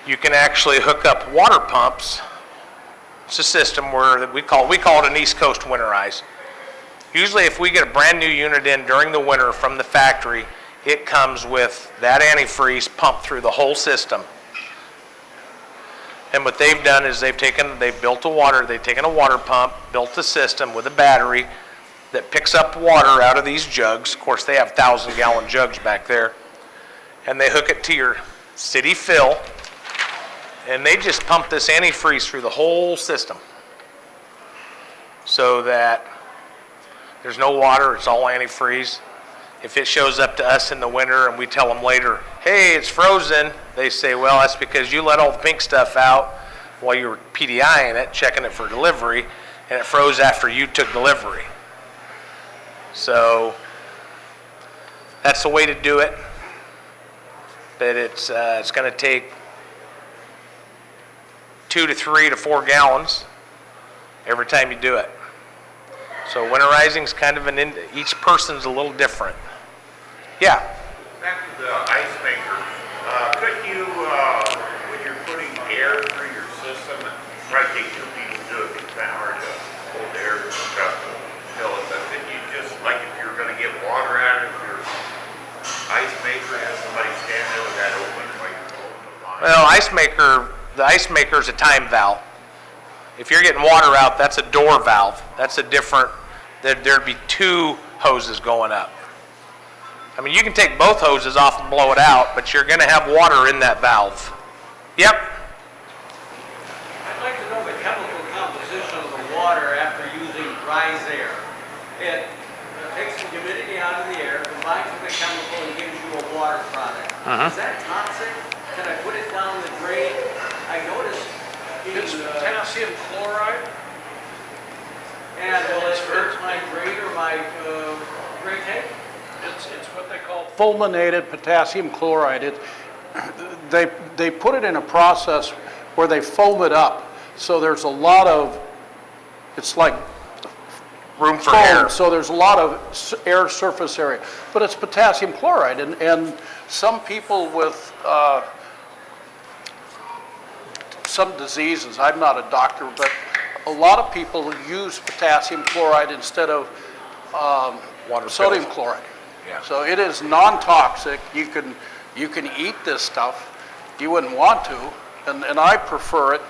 you can actually hook up water pumps. It's a system where we call it an East Coast winterize. Usually if we get a brand new unit in during the winter from the factory, it comes with that antifreeze pumped through the whole system. And what they've done is they've taken a water pump, built a system with a battery that picks up water out of these jugs. Of course, they have 1,000-gallon jugs back there. And they hook it to your city fill, and they just pump this antifreeze through the whole system so that there's no water, it's all antifreeze. If it shows up to us in the winter and we tell them later, hey, it's frozen, they say, well, that's because you let all the pink stuff out while you were PDIing it, checking it for delivery, and it froze after you took delivery. So that's the way to do it. But it's going to take 2 to 3 to 4 gallons every time you do it. So winterizing is kind of each person's a little different. Yeah. Back to the ice maker. Could you, when you're putting air through your system, it probably take 2 people to do it, it's kind of hard to hold air and stuff to fill it, but then you just, like if you're going to get water out of your ice maker, have somebody stand there with that open while you're holding the line? Well, the ice maker is a time valve. If you're getting water out, that's a door valve. That's a different, there'd be 2 hoses going up. I mean, you can take both hoses off and blow it out, but you're going to have water in that valve. Yep. I'd like to know the chemical composition of the water after using dries air. It takes the humidity out of the air, combines with the chemical, and gives you a water product. Is that toxic? Can I put it down the drain? I noticed It's potassium chloride. and will it hurt my drain or my drain tank? It's what they call Fulminated potassium chloride. They put it in a process where they foam it up. So there's a lot of, it's like Room for foam, air. so there's a lot of air surface area. But it's potassium chloride, and some people with some diseases, I'm not a doctor, but a lot of people use potassium chloride instead of sodium pills. chloride. Yeah. So it is non-toxic. You can eat this stuff. You wouldn't want to, and I prefer it.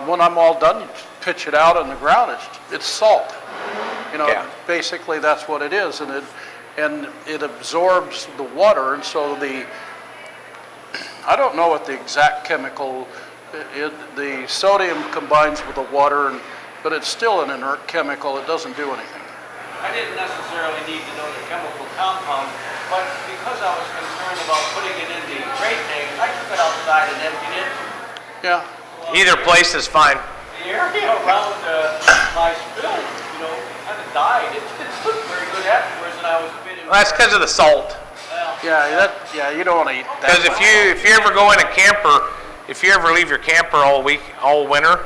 When I'm all done, you pitch it out on the ground. It's salt. You know, Yeah. basically that's what it is, and it absorbs the water, and so I don't know what the exact chemical. The sodium combines with the water, but it's still an inert chemical. It doesn't do anything. I didn't necessarily need to know the chemical compound, but because I was concerned about putting it in the drain tank, I took it outside and emptied it. Yeah. Either place is fine. The area around my spill, kind of died. It didn't look very good afterwards, and I was a bit Well, that's because of the salt. Yeah, you don't want to eat that. Because if you ever go in a camper, if you ever leave your camper all winter,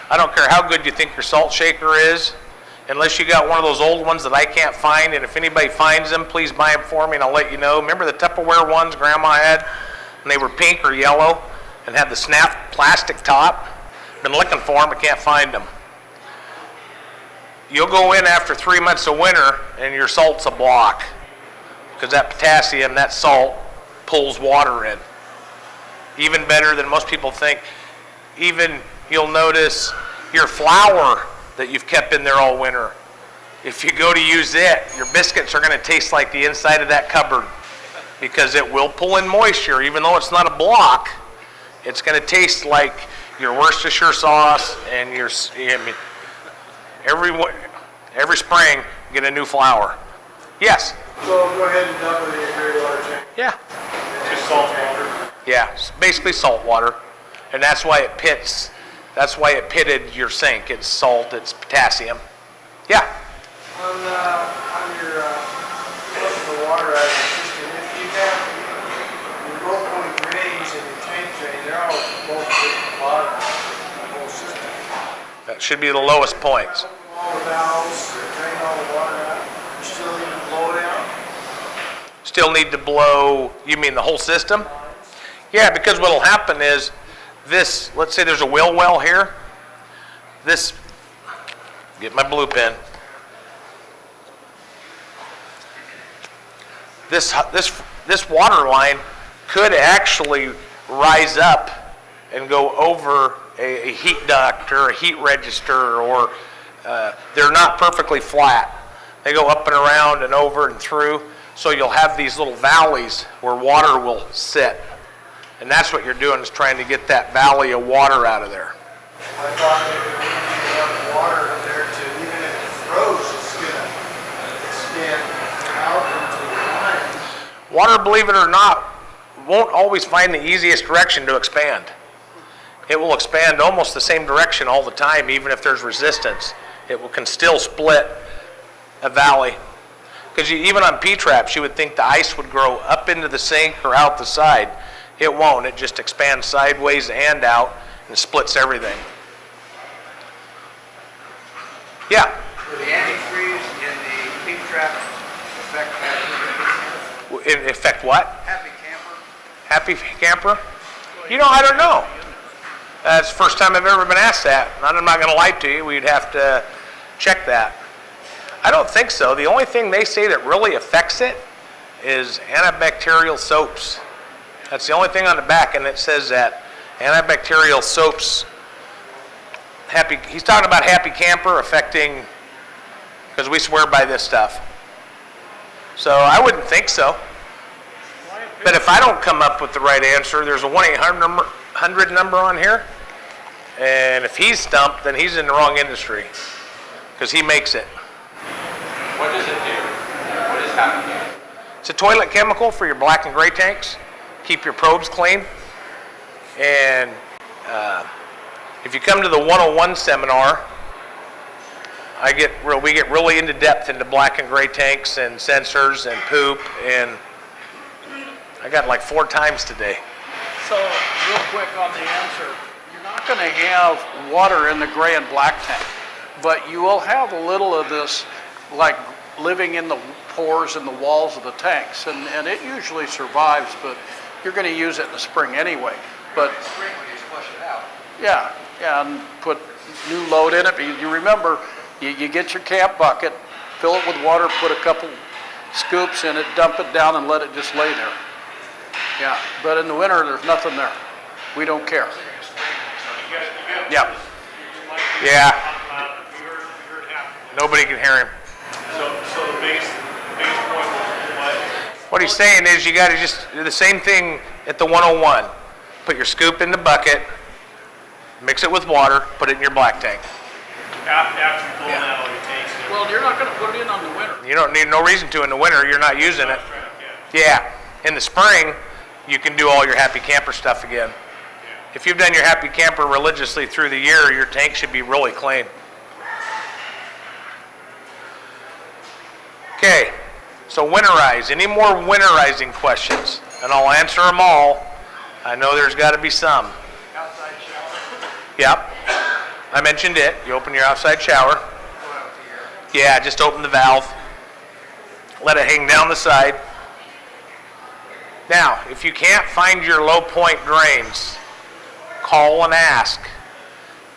I don't care how good you think your salt shaker is, unless you got one of those old ones that I can't find, and if anybody finds them, please buy them for me and I'll let you know. Remember the Tupperware ones Grandma had? And they were pink or yellow and had the snap plastic top? Been looking for them, I can't find them. You'll go in after 3 months of winter and your salt's a block, because that potassium, that salt, pulls water in. Even better than most people think. Even you'll notice your flour that you've kept in there all winter. If you go to use it, your biscuits are going to taste like the inside of that cupboard, because it will pull in moisture. Even though it's not a block, it's going to taste like your Worcestershire sauce and every spring get a new flour. Yes? So go ahead and dump it in your gray water tank. Yeah. Just salt water. Yeah, it's basically salt water. And that's why it pits. That's why it pitted your sink. It's salt, it's potassium. Yeah. On your flushing the water out of your system, if you have your low point drains and your tank drain, they're all both at the bottom of the whole system. That should be the lowest points. All the valves, drain all the water out, you still need to blow it out? Still need to blow, you mean the whole system? Yeah, because what'll happen is this, let's say there's a wheel well here. This, get my blue pen. this water line could actually rise up and go over a heat duct or a heat register, or they're not perfectly flat. They go up and around and over and through, so you'll have these little valleys where water will sit. And that's what you're doing, is trying to get that valley of water out of there. I thought maybe we need enough water in there to, even if it froze, it's gonna expand out into the line. Water, believe it or not, won't always find the easiest direction to expand. It will expand almost the same direction all the time, even if there's resistance. Can still split a valley. Because even on P-traps, you would think the ice would grow up into the sink or out the side. It won't. It just expands sideways and out and splits everything. Yeah? Will the antifreeze in the peak trap affect that? In effect what? Happy camper? Happy camper? I don't know. That's the first time I've ever been asked that. I'm not going to lie to you. We'd have to check that. I don't think so. The only thing they say that really affects it is antibacterial soaps. That's the only thing on the back, and it says that antibacterial soaps. He's talking about Happy Camper affecting, because we swear by this stuff. So I wouldn't think so. But if I don't come up with the right answer, there's a 1-800 number on here. And if he's stumped, then he's in the wrong industry, because he makes it. What does it do? What is happening? It's a toilet chemical for your black and gray tanks. Keep your probes clean. And if you come to the 101 seminar, we get really into depth into black and gray tanks and sensors and poop, and I got like 4 times today. So, real quick on the answer, You're not going to have water in the gray and black tank, but you will have a little of this, like living in the pores in the walls of the tanks, and it usually survives, but you're going to use it in the spring anyway. But Spring when you flush it out. yeah, and put new load in it. But you remember, you get your camp bucket, fill it with water, put a couple scoops in it, dump it down, and let it just lay there. Yeah, but in the winter, there's nothing there. We don't care. Yeah. Yeah. We heard half. Nobody can hear him. So the biggest point was What he's saying is you got to just do the same thing at the 101. Put your scoop in the bucket, mix it with water, put it in your black tank. after you pull out all your tanks and well, you're not gonna put it in on the winter. You don't need no reason to in the winter. You're not using it. everything. Yeah. In the spring, you can do all your Happy Camper stuff again. If you've done your Happy Camper religiously through the year, your tank should be really clean. Okay, so winterize. Any more winterizing questions? And I'll answer them all. I know there's got to be some. Outside shower. Yep. I mentioned it. You open your outside shower. Go out to your Yeah, just open the valve. Let it hang down the side. Now, if you can't find your low point drains, call and ask.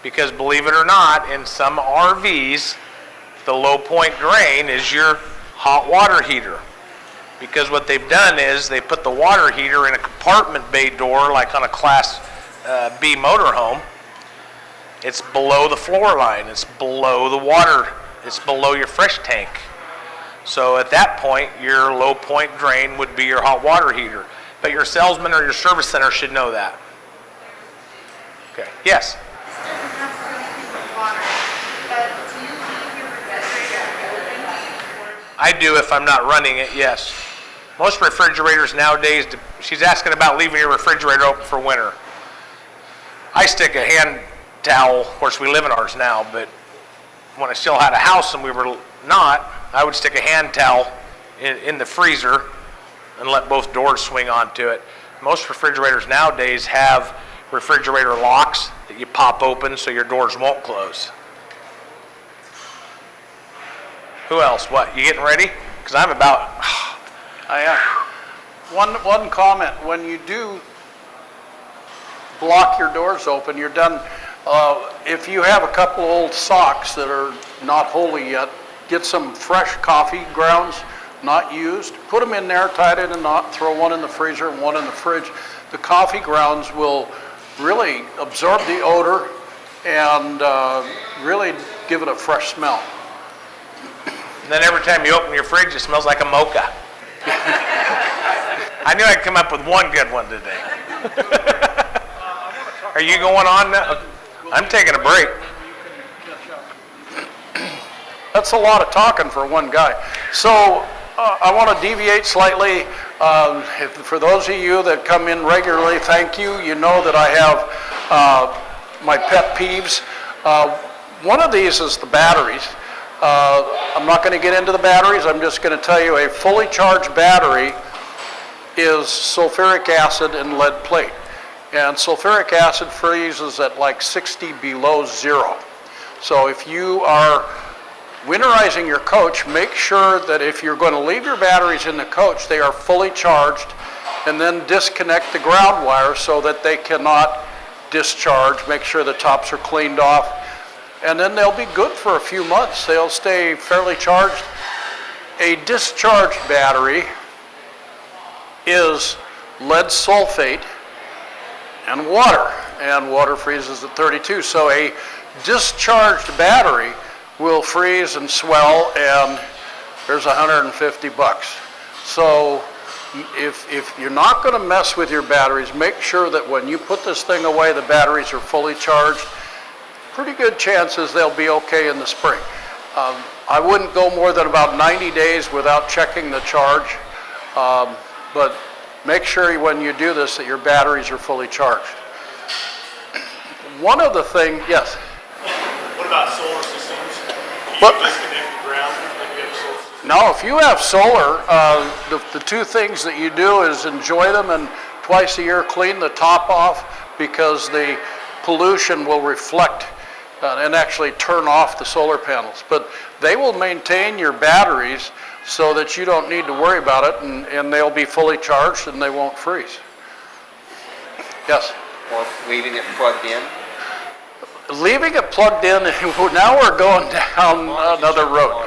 Because believe it or not, in some RVs, the low point drain is your hot water heater. Because what they've done is they put the water heater in a compartment bay door, like on a Class B motorhome. It's below the floor line. It's below the water. It's below your fresh tank. So at that point, your low point drain would be your hot water heater. But your salesman or your service center should know that. Okay. Yes? This doesn't have to do anything with water, but do you leave your refrigerator open? I do if I'm not running it, yes. Most refrigerators nowadays, she's asking about leaving your refrigerator open for winter. I stick a hand towel, of course we live in ours now, but when I still had a house and we were not, I would stick a hand towel in the freezer and let both doors swing onto it. Most refrigerators nowadays have refrigerator locks that you pop open so your doors won't close. Who else? What? You getting ready? Because I'm about... I am. One comment, when you do block your doors open, you're done. If you have a couple old socks that are not holy yet, get some fresh coffee grounds, not used, put them in there, tied it in a knot, throw one in the freezer and one in the fridge. The coffee grounds will really absorb the odor and really give it a fresh smell. And then every time you open your fridge, it smells like a mocha. I knew I'd come up with one good one today. Are you going on now? I'm taking a break. That's a lot of talking for one guy. So I want to deviate slightly. For those of you that come in regularly, thank you. You know that I have my pet peeves. One of these is the batteries. I'm not going to get into the batteries. I'm just going to tell you a fully charged battery is sulfuric acid and lead plate. And sulfuric acid freezes at like 60 below zero. So if you are winterizing your coach, make sure that if you're going to leave your batteries in the coach, they are fully charged, and then disconnect the ground wires so that they cannot discharge. Make sure the tops are cleaned off, and then they'll be good for a few months. They'll stay fairly charged. A discharged battery is lead sulfate and water freezes at 32. So a discharged battery will freeze and swell, and there's $150. So if you're not going to mess with your batteries, make sure that when you put this thing away, the batteries are fully charged. Pretty good chances they'll be okay in the spring. I wouldn't go more than about 90 days without checking the charge, but make sure when you do this that your batteries are fully charged. One of the things, yes? What about solar systems? Do you What? disconnect the ground when you have solar systems? No, if you have solar, the two things that you do is enjoy them and twice a year clean the top off, because the pollution will reflect and actually turn off the solar panels. But they will maintain your batteries so that you don't need to worry about it, and they'll be fully charged and they won't freeze. Yes? Or leaving it plugged in? Leaving it plugged in, now we're going down another road.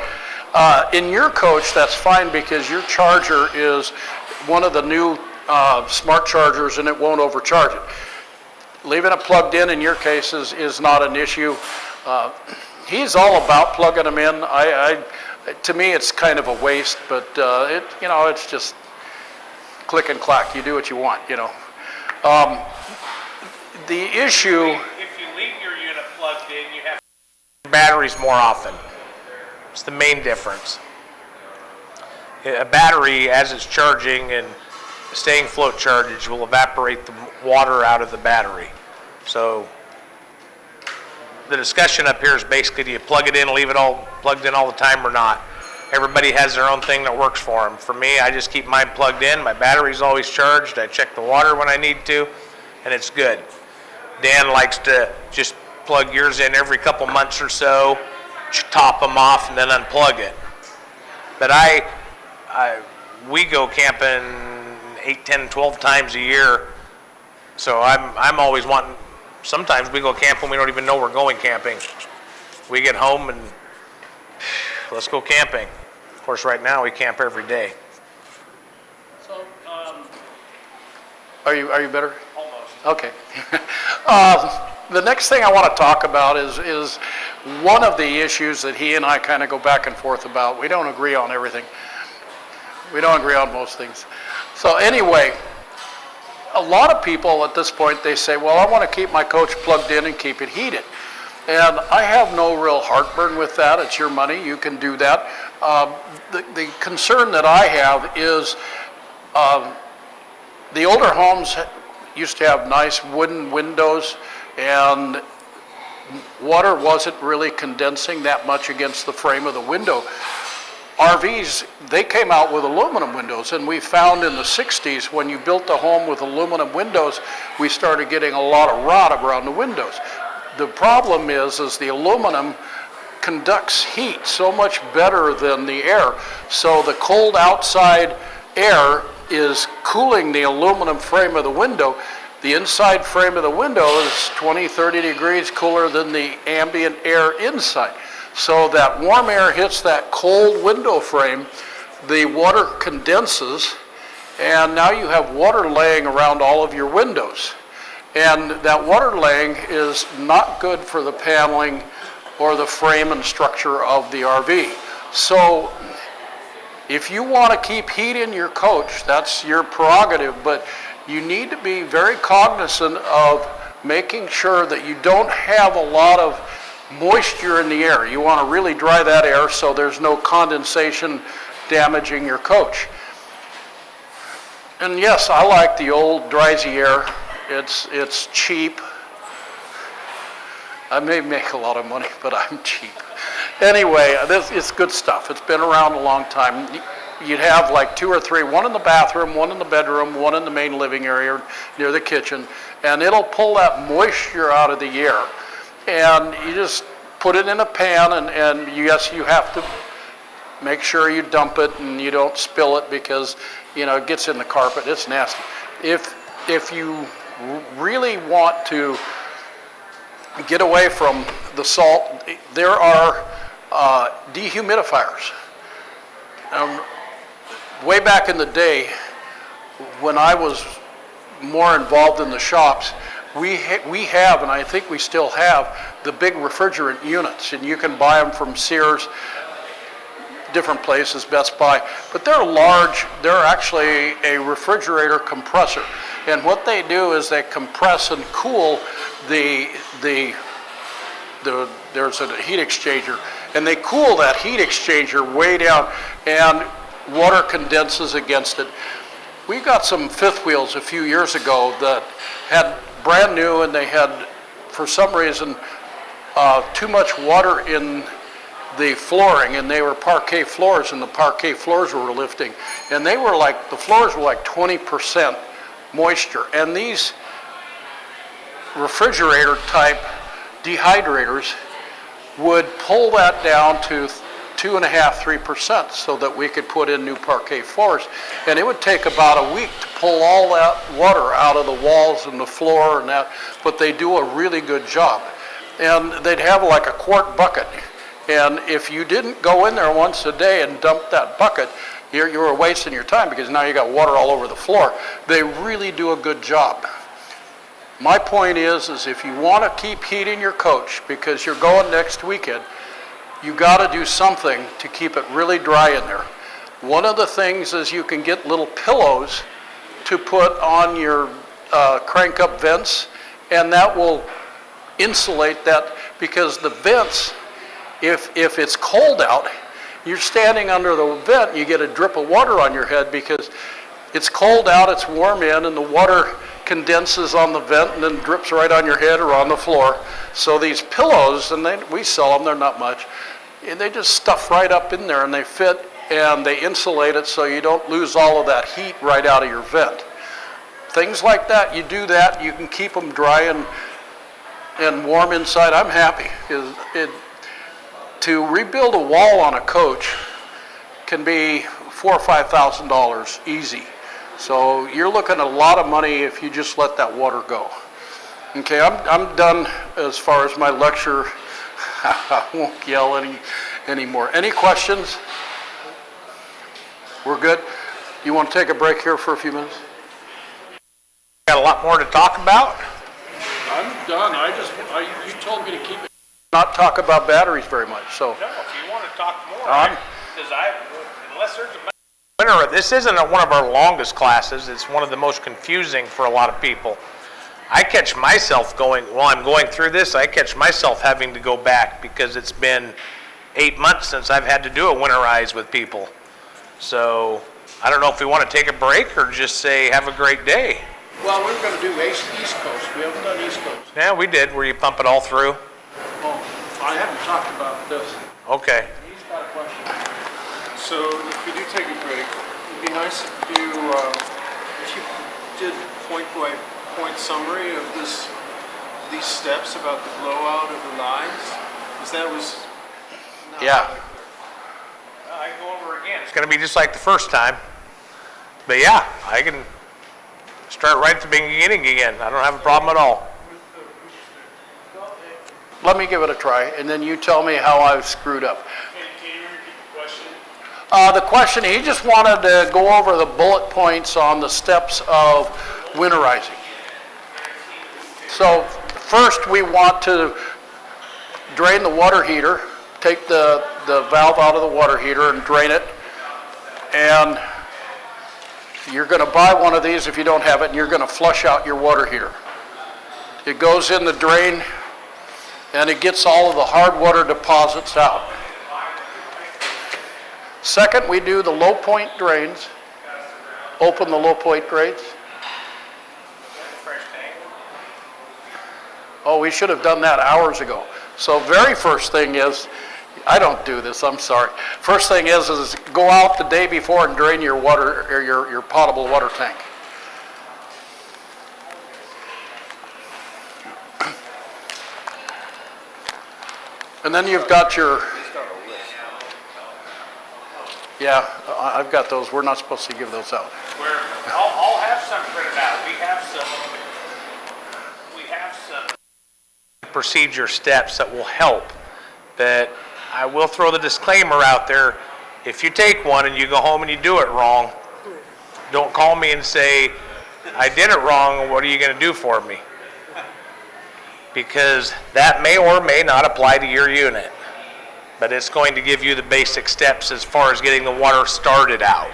In your coach, that's fine, because your charger is one of the new smart chargers and it won't overcharge it. Leaving it plugged in your case is not an issue. He's all about plugging them in. To me, it's kind of a waste, but it's just click and clack. You do what you want, The issue. If you leave your unit plugged in, you have batteries more often. It's the main difference. A battery, as it's charging and staying float charged, will evaporate the water out of the battery. So the discussion up here is basically, do you plug it in, leave it all plugged in all the time or not? Everybody has their own thing that works for them. For me, I just keep mine plugged in. My battery's always charged. I check the water when I need to, and it's good. Dan likes to just plug yours in every couple months or so, top them off, and then unplug it. But we go camping 8, 10, 12 times a year, so I'm always wanting. Sometimes we go camp when we don't even know we're going camping. We get home and let's go camping. Of course, right now we camp every day. So, Are you better? almost. Okay. The next thing I want to talk about is one of the issues that he and I kind of go back and forth about. We don't agree on everything. We don't agree on most things. So anyway, a lot of people at this point, they say, well, I want to keep my coach plugged in and keep it heated. And I have no real heartburn with that. It's your money. You can do that. The concern that I have is the older homes used to have nice wooden windows, and water wasn't really condensing that much against the frame of the window. RVs, they came out with aluminum windows, and we found in the 60s when you built a home with aluminum windows, we started getting a lot of rot around the windows. The problem is the aluminum conducts heat so much better than the air, so the cold outside air is cooling the aluminum frame of the window. The inside frame of the window is 20, 30 degrees cooler than the ambient air inside. So that warm air hits that cold window frame, the water condenses, and now you have water laying around all of your windows. And that water laying is not good for the paneling or the frame and structure of the RV. So if you want to keep heat in your coach, that's your prerogative, but you need to be very cognizant of making sure that you don't have a lot of moisture in the air. You want to really dry that air so there's no condensation damaging your coach. And yes, I like the old Dry-Z air. It's cheap. I may make a lot of money, but I'm cheap. Anyway, it's good stuff. It's been around a long time. You'd have like 2 or 3, one in the bathroom, one in the bedroom, one in the main living area near the kitchen, and it'll pull that moisture out of the air. And you just put it in a pan, and yes, you have to make sure you dump it and you don't spill it because, it gets in the carpet. It's nasty. If you really want to get away from the salt, there are dehumidifiers. Way back in the day, when I was more involved in the shops, we have, and I think we still have, the big refrigerant units, and you can buy them from Sears, different places, Best Buy, but they're large. They're actually a refrigerator compressor, and what they do is they compress and cool there's a heat exchanger, and they cool that heat exchanger way down, and water condenses against it. We got some fifth wheels a few years ago that had brand new, and they had, for some reason, too much water in the flooring, and they were parquet floors, and the parquet floors were lifting, and the floors were like 20% moisture, and these refrigerator type dehydrators would pull that down to 2.5–3% so that we could put in new parquet floors, and it would take about a week to pull all that water out of the walls and the floor and that, but they do a really good job. And they'd have like a quart bucket, and if you didn't go in there once a day and dump that bucket, you were wasting your time because now you got water all over the floor. They really do a good job. My point is if you want to keep heat in your coach because you're going next weekend, you got to do something to keep it really dry in there. One of the things is you can get little pillows to put on your crank up vents, and that will insulate that, because the vents, if it's cold out, you're standing under the vent, you get a drip of water on your head because it's cold out, it's warm in, and the water condenses on the vent and then drips right on your head or on the floor. So these pillows, and we sell them, they're not much, and they just stuff right up in there and they fit and they insulate it so you don't lose all of that heat right out of your vent. Things like that, you do that, you can keep them dry and warm inside. I'm happy. To rebuild a wall on a coach can be $4,000 or $5,000 easy. So you're looking at a lot of money if you just let that water go. Okay, I'm done as far as my lecture. I won't yell anymore. Any questions? We're good? You want to take a break here for a few minutes? Got a lot more to talk about? I'm done. You told me to keep it. Not talk about batteries very much, so. No, if you want to talk more, because unless there's a this isn't one of our longest classes. It's one of the most confusing for a lot of people. I catch myself while I'm going through this, I catch myself having to go back because it's been 8 months since I've had to do a winterize with people. So I don't know if we want to take a break or just say have a great day. Well, we're going to do East Coast. We haven't done East Coast. Yeah, we did. Where you pump it all through? Oh, I haven't talked about this. Okay. He's got a question. So if we do take a break, it'd be nice if you did point-by-point summary of these steps about the blowout of the lines, because that was not Yeah. quite clear. I can go over again. It's going to be just like the first time. But yeah, I can start right at the beginning again. I don't have a problem at all. Let me give it a try, and then you tell me how I've screwed up. Can you repeat the question? The question, he just wanted to go over the bullet points on the steps of winterizing. So first we want to drain the water heater, take the valve out of the water heater and drain it. And you're going to buy one of these if you don't have it, and you're going to flush out your water heater. It goes in the drain and it gets all of the hard water deposits out. Second, we do the low point drains. Open the low point drains. Oh, we should have done that hours ago. So very first thing is, I don't do this, I'm sorry. First thing is go out the day before and drain your water, or your potable water tank. And then you've got your, yeah, I've got those. We're not supposed to give those out. I'll have some printed out. We have some procedure steps that will help. That I will throw the disclaimer out there. If you take one and you go home and you do it wrong, don't call me and say, I did it wrong, what are you going to do for me? Because that may or may not apply to your unit. But it's going to give you the basic steps as far as getting the water started out.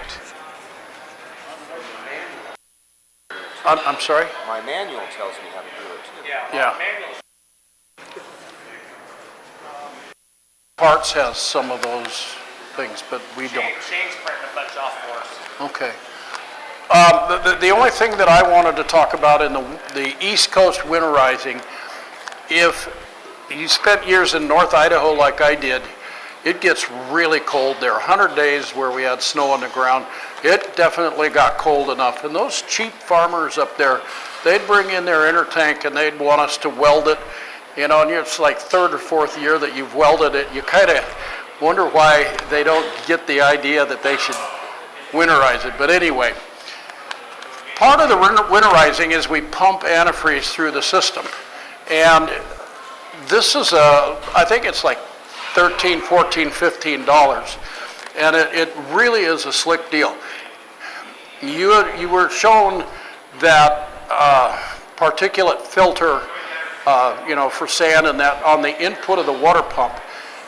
I'm sorry? My manual tells me how to do it too. Yeah. Parts has some of those things, but we don't. Shane's printing a bunch off for us. Okay. The only thing that I wanted to talk about in the East Coast winterizing, if you spent years in North Idaho like I did, it gets really cold there. 100 days where we had snow on the ground, it definitely got cold enough. And those cheap farmers up there, they'd bring in their inner tank and they'd want us to weld it. You know, and it's like third or fourth year that you've welded it. You kind of wonder why they don't get the idea that they should winterize it. But anyway, part of the winterizing is we pump antifreeze through the system. And this is I think it's like $13, $14, $15. And it really is a slick deal. You were shown that particulate filter for sand and that on the input of the water pump.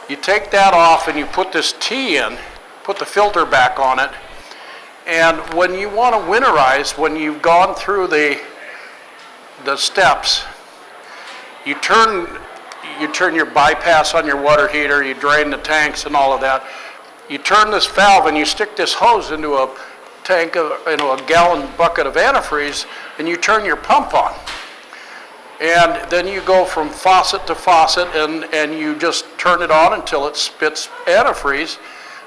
You take that off and you put this T in, put the filter back on it, and when you want to winterize, when you've gone through the steps, you turn your bypass on your water heater, you drain the tanks and all of that. You turn this valve and you stick this hose into a gallon bucket of antifreeze, and you turn your pump on. And then you go from faucet to faucet and you just turn it on until it spits antifreeze,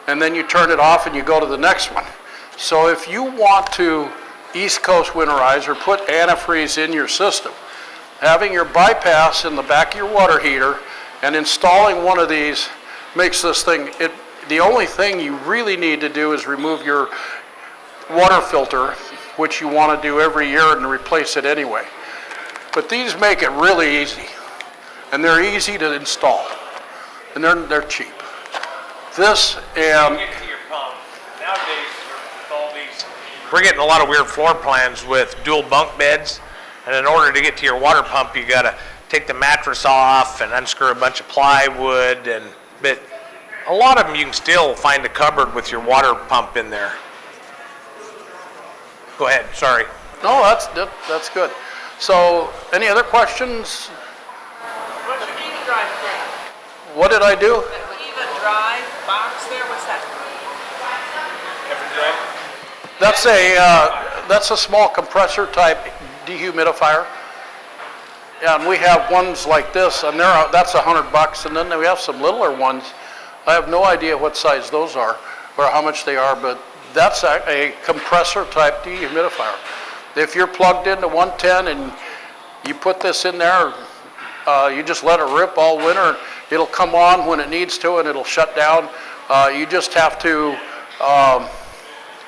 and then you turn it off and you go to the next one. So if you want to East Coast winterize or put antifreeze in your system, having your bypass in the back of your water heater and installing one of these makes this thing, the only thing you really need to do is remove your water filter, which you want to do every year and replace it anyway. But these make it really easy, and they're easy to install, and they're cheap. This and Get to your pump. Nowadays, with all these, we're getting a lot of weird floor plans with dual bunk beds, and in order to get to your water pump, you got to take the mattress off and unscrew a bunch of plywood, but a lot of them you can still find a cupboard with your water pump in there. Go ahead. Sorry. no, that's good. So, any other questions? What's your Eva Drive thing? What did I do? That Eva Drive box there, what's that? That's a small compressor type dehumidifier. Yeah, and we have ones like this, and that's $100, and then we have some littler ones. I have no idea what size those are or how much they are, but that's a compressor type dehumidifier. If you're plugged into 110 and you put this in there, you just let it rip all winter. It'll come on when it needs to and it'll shut down. You just have to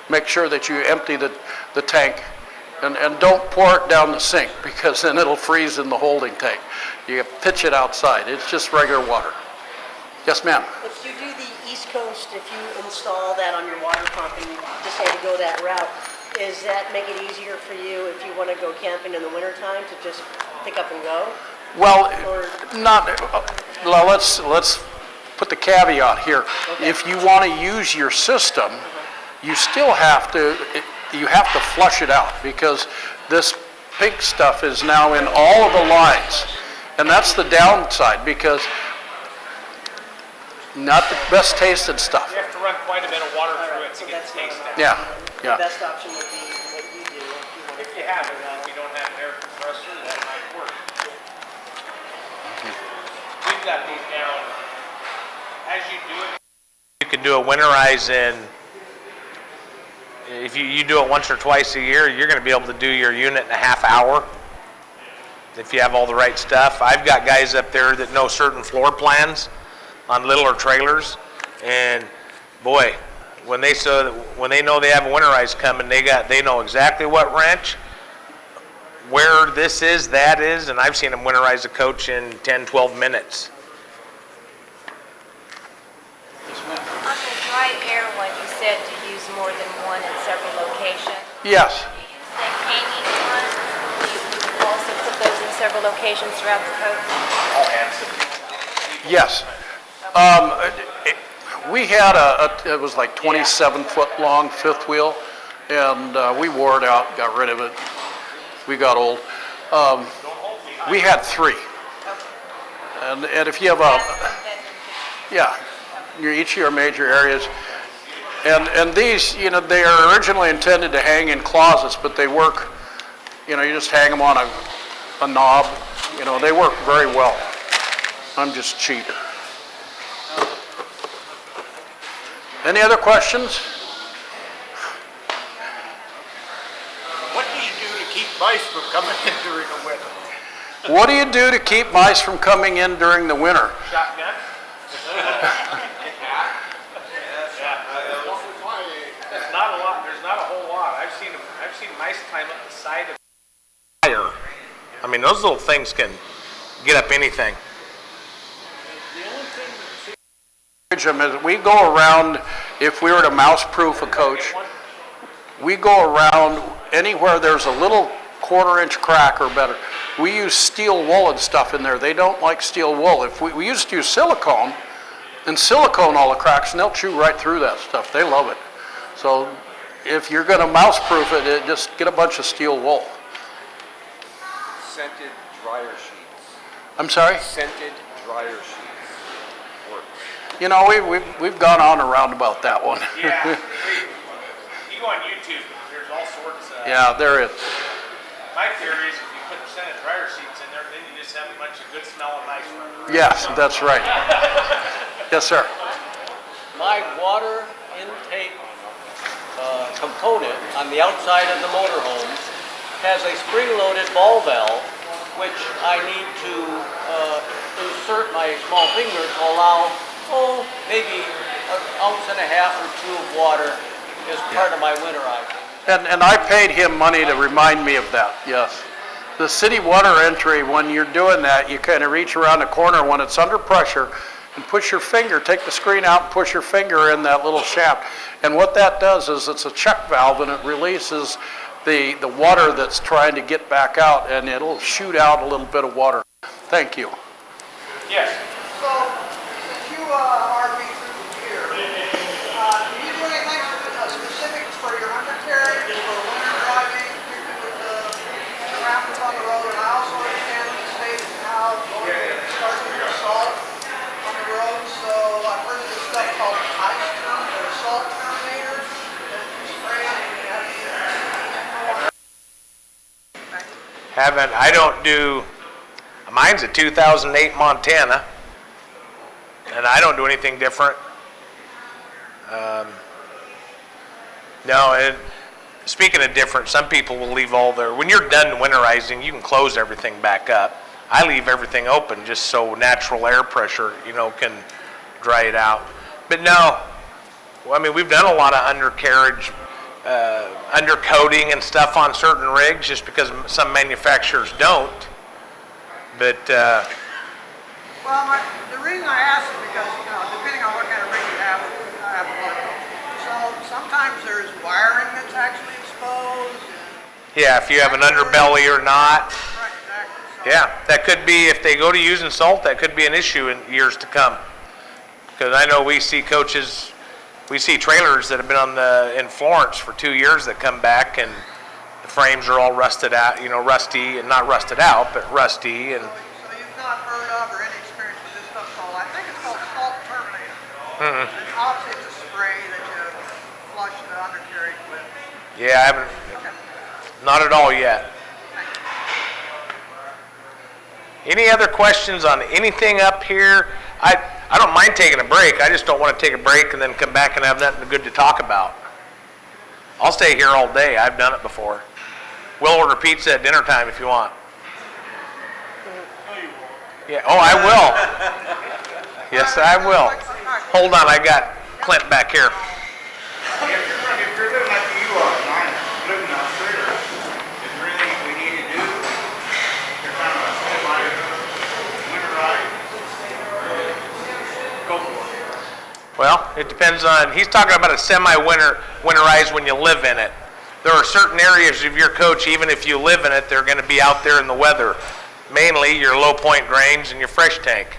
make sure that you empty the tank and don't pour it down the sink, because then it'll freeze in the holding tank. You pitch it outside. It's just regular water. Yes, ma'am. If you do the East Coast, if you install that on your water pump and you decide to go that route, does that make it easier for you if you want to go camping in the wintertime to just pick up and go? Well, Or- not, well, let's put the caveat here. Okay. If you want to use your system, you still have to, you have to flush it out because this pink stuff is now in all of the lines. And that's the downside because not the best tasted stuff. You have to run quite a bit of water through it to get the taste out. Yeah, The yeah. best option would be what you do If you have it, if you don't have an air compressor, that might work. We've got these down, as you do it. You can do a winterize in, if you do it once or twice a year, you're gonna be able to do your unit in a half hour. If you have all the right stuff. I've got guys up there that know certain floor plans on littler trailers, and boy, when they know they have a winterize coming, they know exactly what wrench, where this is, that is, and I've seen them winterize a coach in 10, 12 minutes. On the dry air one, you said to use more than one in several locations. Yes, The hanging one, you also put those in several locations throughout the coast? yes. We had it was like 27-foot long fifth wheel, and we wore it out, got rid of it. We got old. We had 3. And if you have yeah, each of your major areas. And these, they are originally intended to hang in closets, but they work, you just hang them on a knob. They work very well. I'm just cheap. Any other questions? What do you do to keep mice from coming in during the winter? What do you do to keep mice from coming in during the winter? Shotgun? There's not a lot, there's not a whole lot. I've seen mice climb up the side of fire. I mean, those little things can get up anything. We go around, if we were to mouse-proof a coach, we go around anywhere there's a little quarter-inch crack or better. We use steel wool and stuff in there. They don't like steel wool. If we used to use silicone, and silicone all the cracks, and they'll chew right through that stuff. They love it. So if you're going to mouse-proof it, just get a bunch of steel wool. Scented dryer sheets. I'm sorry? Scented dryer sheets. Works. We've gone on around about that one. Yeah. You go on YouTube, there's all sorts of... Yeah, there is. My theory is if you put scented dryer sheets in there, then you just have a bunch of good smelling mice running around. Yes, that's right. Yes, sir. My water intake component on the outside of the motorhome has a spring-loaded ball valve, which I need to insert my small finger to allow, maybe an ounce and a half or 2 of water as part of my winterizing. And I paid him money to remind me of that, yes. The city water entry, when you're doing that, you kind of reach around the corner when it's under pressure and push your finger, take the screen out and push your finger in that little shaft. And what that does is it's a check valve and it releases the water that's trying to get back out, and it'll shoot out a little bit of water. Thank you. Yes. So, since you RV through the year, do you do anything specifics for your undercarriage for winter driving, particularly with the rapids on the road? And I also understand the state and how it starts to get salt on the road. So I've heard of this stuff called ice or salt terminators that you spray on and you have to I don't do, mine's a 2008 Montana, and I don't do anything different. No, and speaking of different, some people will leave all their, when you're done winterizing, you can close everything back up. I leave everything open just so natural air pressure, can dry it out. But no, we've done a lot of undercarriage, undercoating and stuff on certain rigs just because some manufacturers don't. But, Well, the reason I ask is because, depending on what kind of rig you have, sometimes there's wiring that's actually exposed. Yeah, if you have an underbelly or not. Right, exactly. So Yeah, that could be, if they go to using salt, that could be an issue in years to come. Because I know we see coaches, we see trailers that have been in Florence for 2 years that come back and the frames are all rusted out, rusty, and not rusted out, but rusty. And so you've not heard of or any experience with this stuff called, I think it's called Salt Terminator. Mm-mm. And obviously it's a spray that you flush the undercarriage with. Yeah, I haven't, not at all yet. Any other questions on anything up here? I don't mind taking a break. I just don't want to take a break and then come back and have nothing good to talk about. I'll stay here all day. I've done it before. We'll order pizza at dinner time if you want. Yeah. Oh, I will. Yes, I will. Hold on. I got Clint back here. If you're living like you are, mine, living on a trailer, is there anything we need to do? You're kind of a semi-winterized. Go for it. Well, it depends on, he's talking about a semi-winterized when you live in it. There are certain areas of your coach, even if you live in it, they're going to be out there in the weather. Mainly your low point drains and your fresh tank.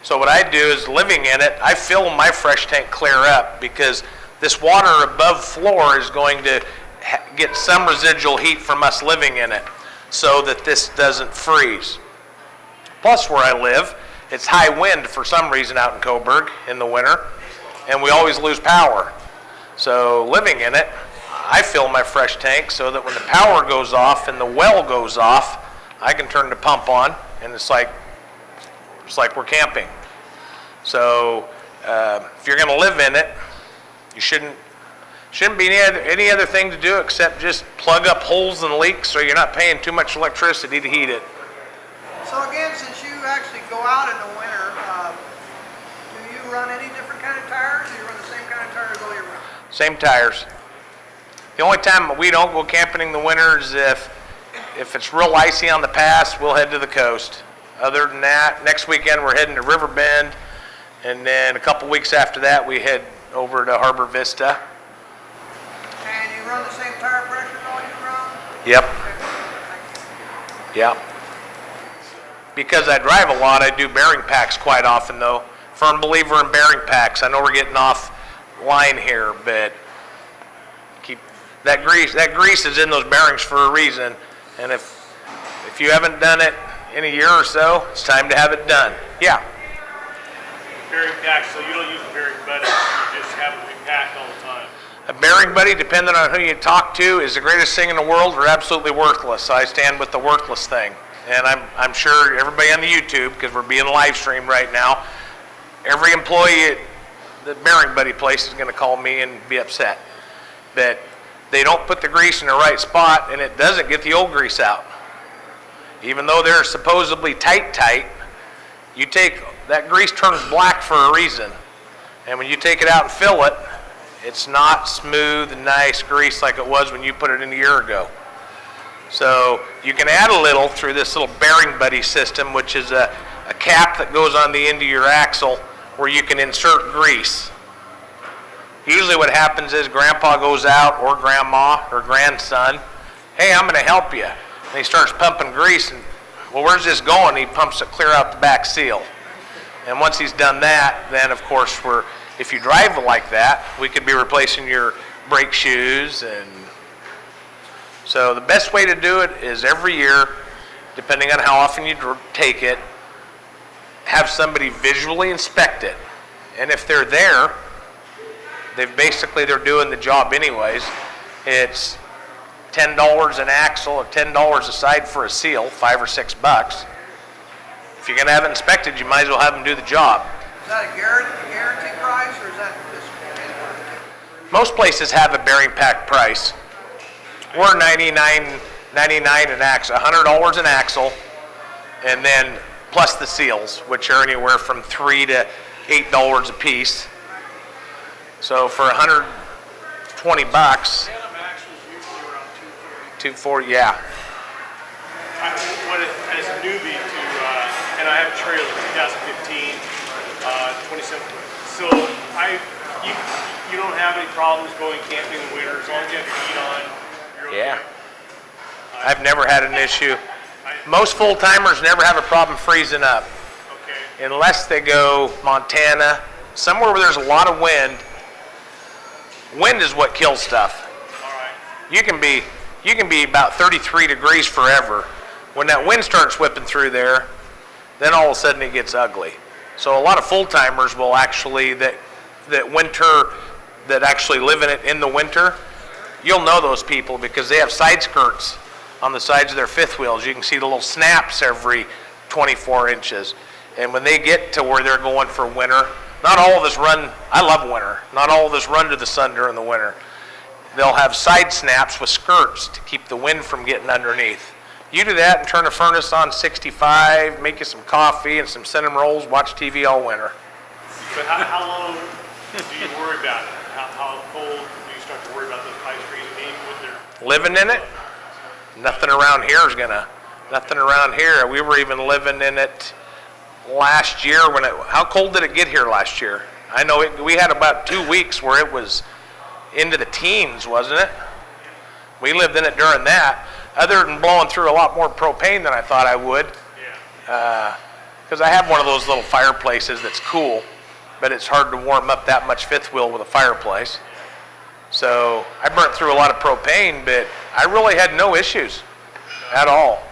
So what I do is, living in it, I fill my fresh tank clear up because this water above floor is going to get some residual heat from us living in it so that this doesn't freeze. Plus where I live, it's high wind for some reason out in Coburg in the winter, and we always lose power. So living in it, I fill my fresh tank so that when the power goes off and the well goes off, I can turn the pump on, and it's like we're camping. So if you're going to live in it, you shouldn't be any other thing to do except just plug up holes and leaks so you're not paying too much electricity to heat it. So again, since you actually go out in the winter, do you run any different kind of tires? Do you run the same kind of tires all year round? Same tires. The only time we don't go camping in the winter is if it's real icy on the pass, we'll head to the coast. Other than that, next weekend we're heading to River Bend, and then a couple weeks after that we head over to Harbor Vista. And you run the same tire pressure all year round? Yep. Yep. Because I drive a lot, I do bearing packs quite often though. Firm believer in bearing packs. I know we're getting off line here, but keep that grease is in those bearings for a reason. And if you haven't done it in a year or so, it's time to have it done. Yeah. Bearing pack, so you don't use a bearing buddy, you just have it packed all the time. A bearing buddy, depending on who you talk to, is the greatest thing in the world or absolutely worthless. I stand with the worthless thing. And I'm sure everybody on the YouTube, because we're being live streamed right now, every employee at the bearing buddy place is going to call me and be upset that they don't put the grease in the right spot and it doesn't get the old grease out. Even though they're supposedly tight, you take, that grease turns black for a reason. And when you take it out and fill it, it's not smooth and nice grease like it was when you put it in a year ago. So you can add a little through this little bearing buddy system, which is a cap that goes on the end of your axle where you can insert grease. Usually what happens is grandpa goes out, or grandma, or grandson, hey, I'm going to help you. And he starts pumping grease, and well, where's this going? He pumps it clear out the back seal. And once he's done that, then of course if you drive like that, we could be replacing your brake shoes. And so the best way to do it is every year, depending on how often you take it, have somebody visually inspect it. And if they're there, they're doing the job anyways. It's $10 an axle or $10 a side for a seal, $5 or $6. If you're going to have it inspected, you might as well have them do the job. Is that a guarantee price, or is that just? Most places have a bearing pack price. We're $99 an axle, $100 an axle, and then plus the seals, which are anywhere from $3 to $8 a piece. So for $120, Max was usually around 240. $240, yeah. As a newbie and I have a trailer 2015, 27. So I You don't have any problems going camping in winter as long as you have your heat on. You're okay. Yeah. I've never had an issue. Most full-timers never have a problem freezing up. Okay. Unless they go Montana, somewhere where there's a lot of wind. Wind is what kills stuff. All right. You can be about 33 degrees forever. When that wind starts whipping through there, then all of a sudden it gets ugly. So a lot of full-timers will actually, that actually live in it in the winter, you'll know those people because they have side skirts on the sides of their fifth wheels. You can see the little snaps every 24 inches. And when they get to where they're going for winter, not all of us run, I love winter, not all of us run to the sun during the winter. They'll have side snaps with skirts to keep the wind from getting underneath. You do that and turn the furnace on 65, make you some coffee and some cinnamon rolls, watch TV all winter. But how low do you worry about it? How cold do you start to worry about those pipes freezing with their... Living in it? Nothing around here is nothing around here. We were even living in it last year how cold did it get here last year? I know we had about 2 weeks where it was into the teens, wasn't it? We lived in it during that, other than blowing through a lot more propane than I thought I would. Yeah. Because I have one of those little fireplaces that's cool, but it's hard to warm up that much fifth wheel with a fireplace. So I burnt through a lot of propane, but I really had no issues at all.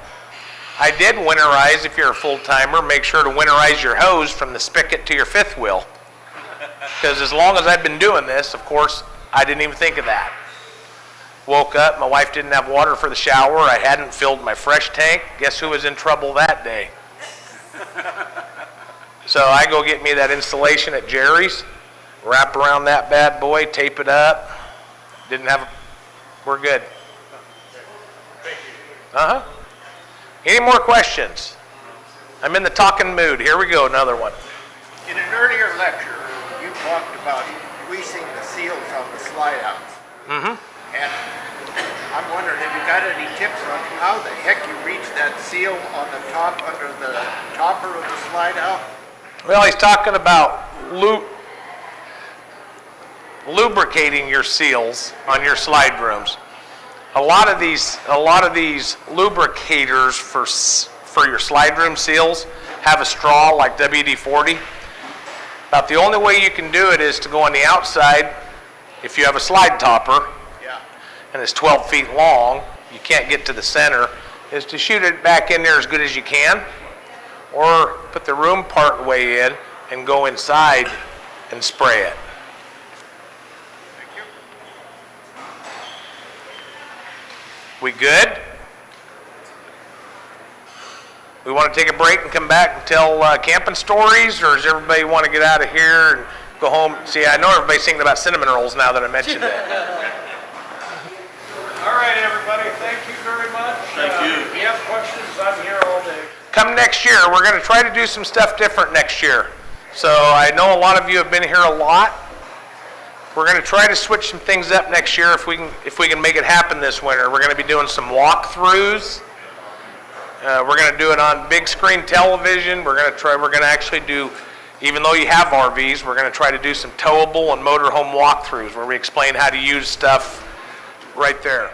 I did winterize, if you're a full-timer, make sure to winterize your hose from the spigot to your fifth wheel. Because as long as I've been doing this, of course, I didn't even think of that. Woke up, my wife didn't have water for the shower, I hadn't filled my fresh tank. Guess who was in trouble that day? So I go get me that insulation at Jerry's, wrap around that bad boy, tape it up. We're good. Uh-huh. Any more questions? I'm in the talking mood. Here we go, another one. In an earlier lecture, you talked about greasing the seals on the slide outs. Mm-hmm. And I'm wondering, have you got any tips on how the heck you reach that seal on the top, under the topper of the slide out? Well, he's talking about lubricating your seals on your slide rooms. A lot of these lubricators for your slide room seals have a straw like WD-40. About the only way you can do it is to go on the outside. If you have a slide topper, Yeah. and it's 12 feet long, you can't get to the center, is to shoot it back in there as good as you can, or put the room part way in and go inside and spray it. Thank you. We good? We want to take a break and come back and tell camping stories, or does everybody want to get out of here and go home? See, I know everybody's thinking about cinnamon rolls now that I mentioned it. All right, everybody, thank you very much. Thank you. If you have questions, I'm here all day. Come next year, we're going to try to do some stuff different next year. So I know a lot of you have been here a lot. We're going to try to switch some things up next year if we can make it happen this winter. We're going to be doing some walkthroughs. We're going to do it on big screen television. We're going to actually do, even though you have RVs, we're going to try to do some towable and motorhome walkthroughs where we explain how to use stuff right there.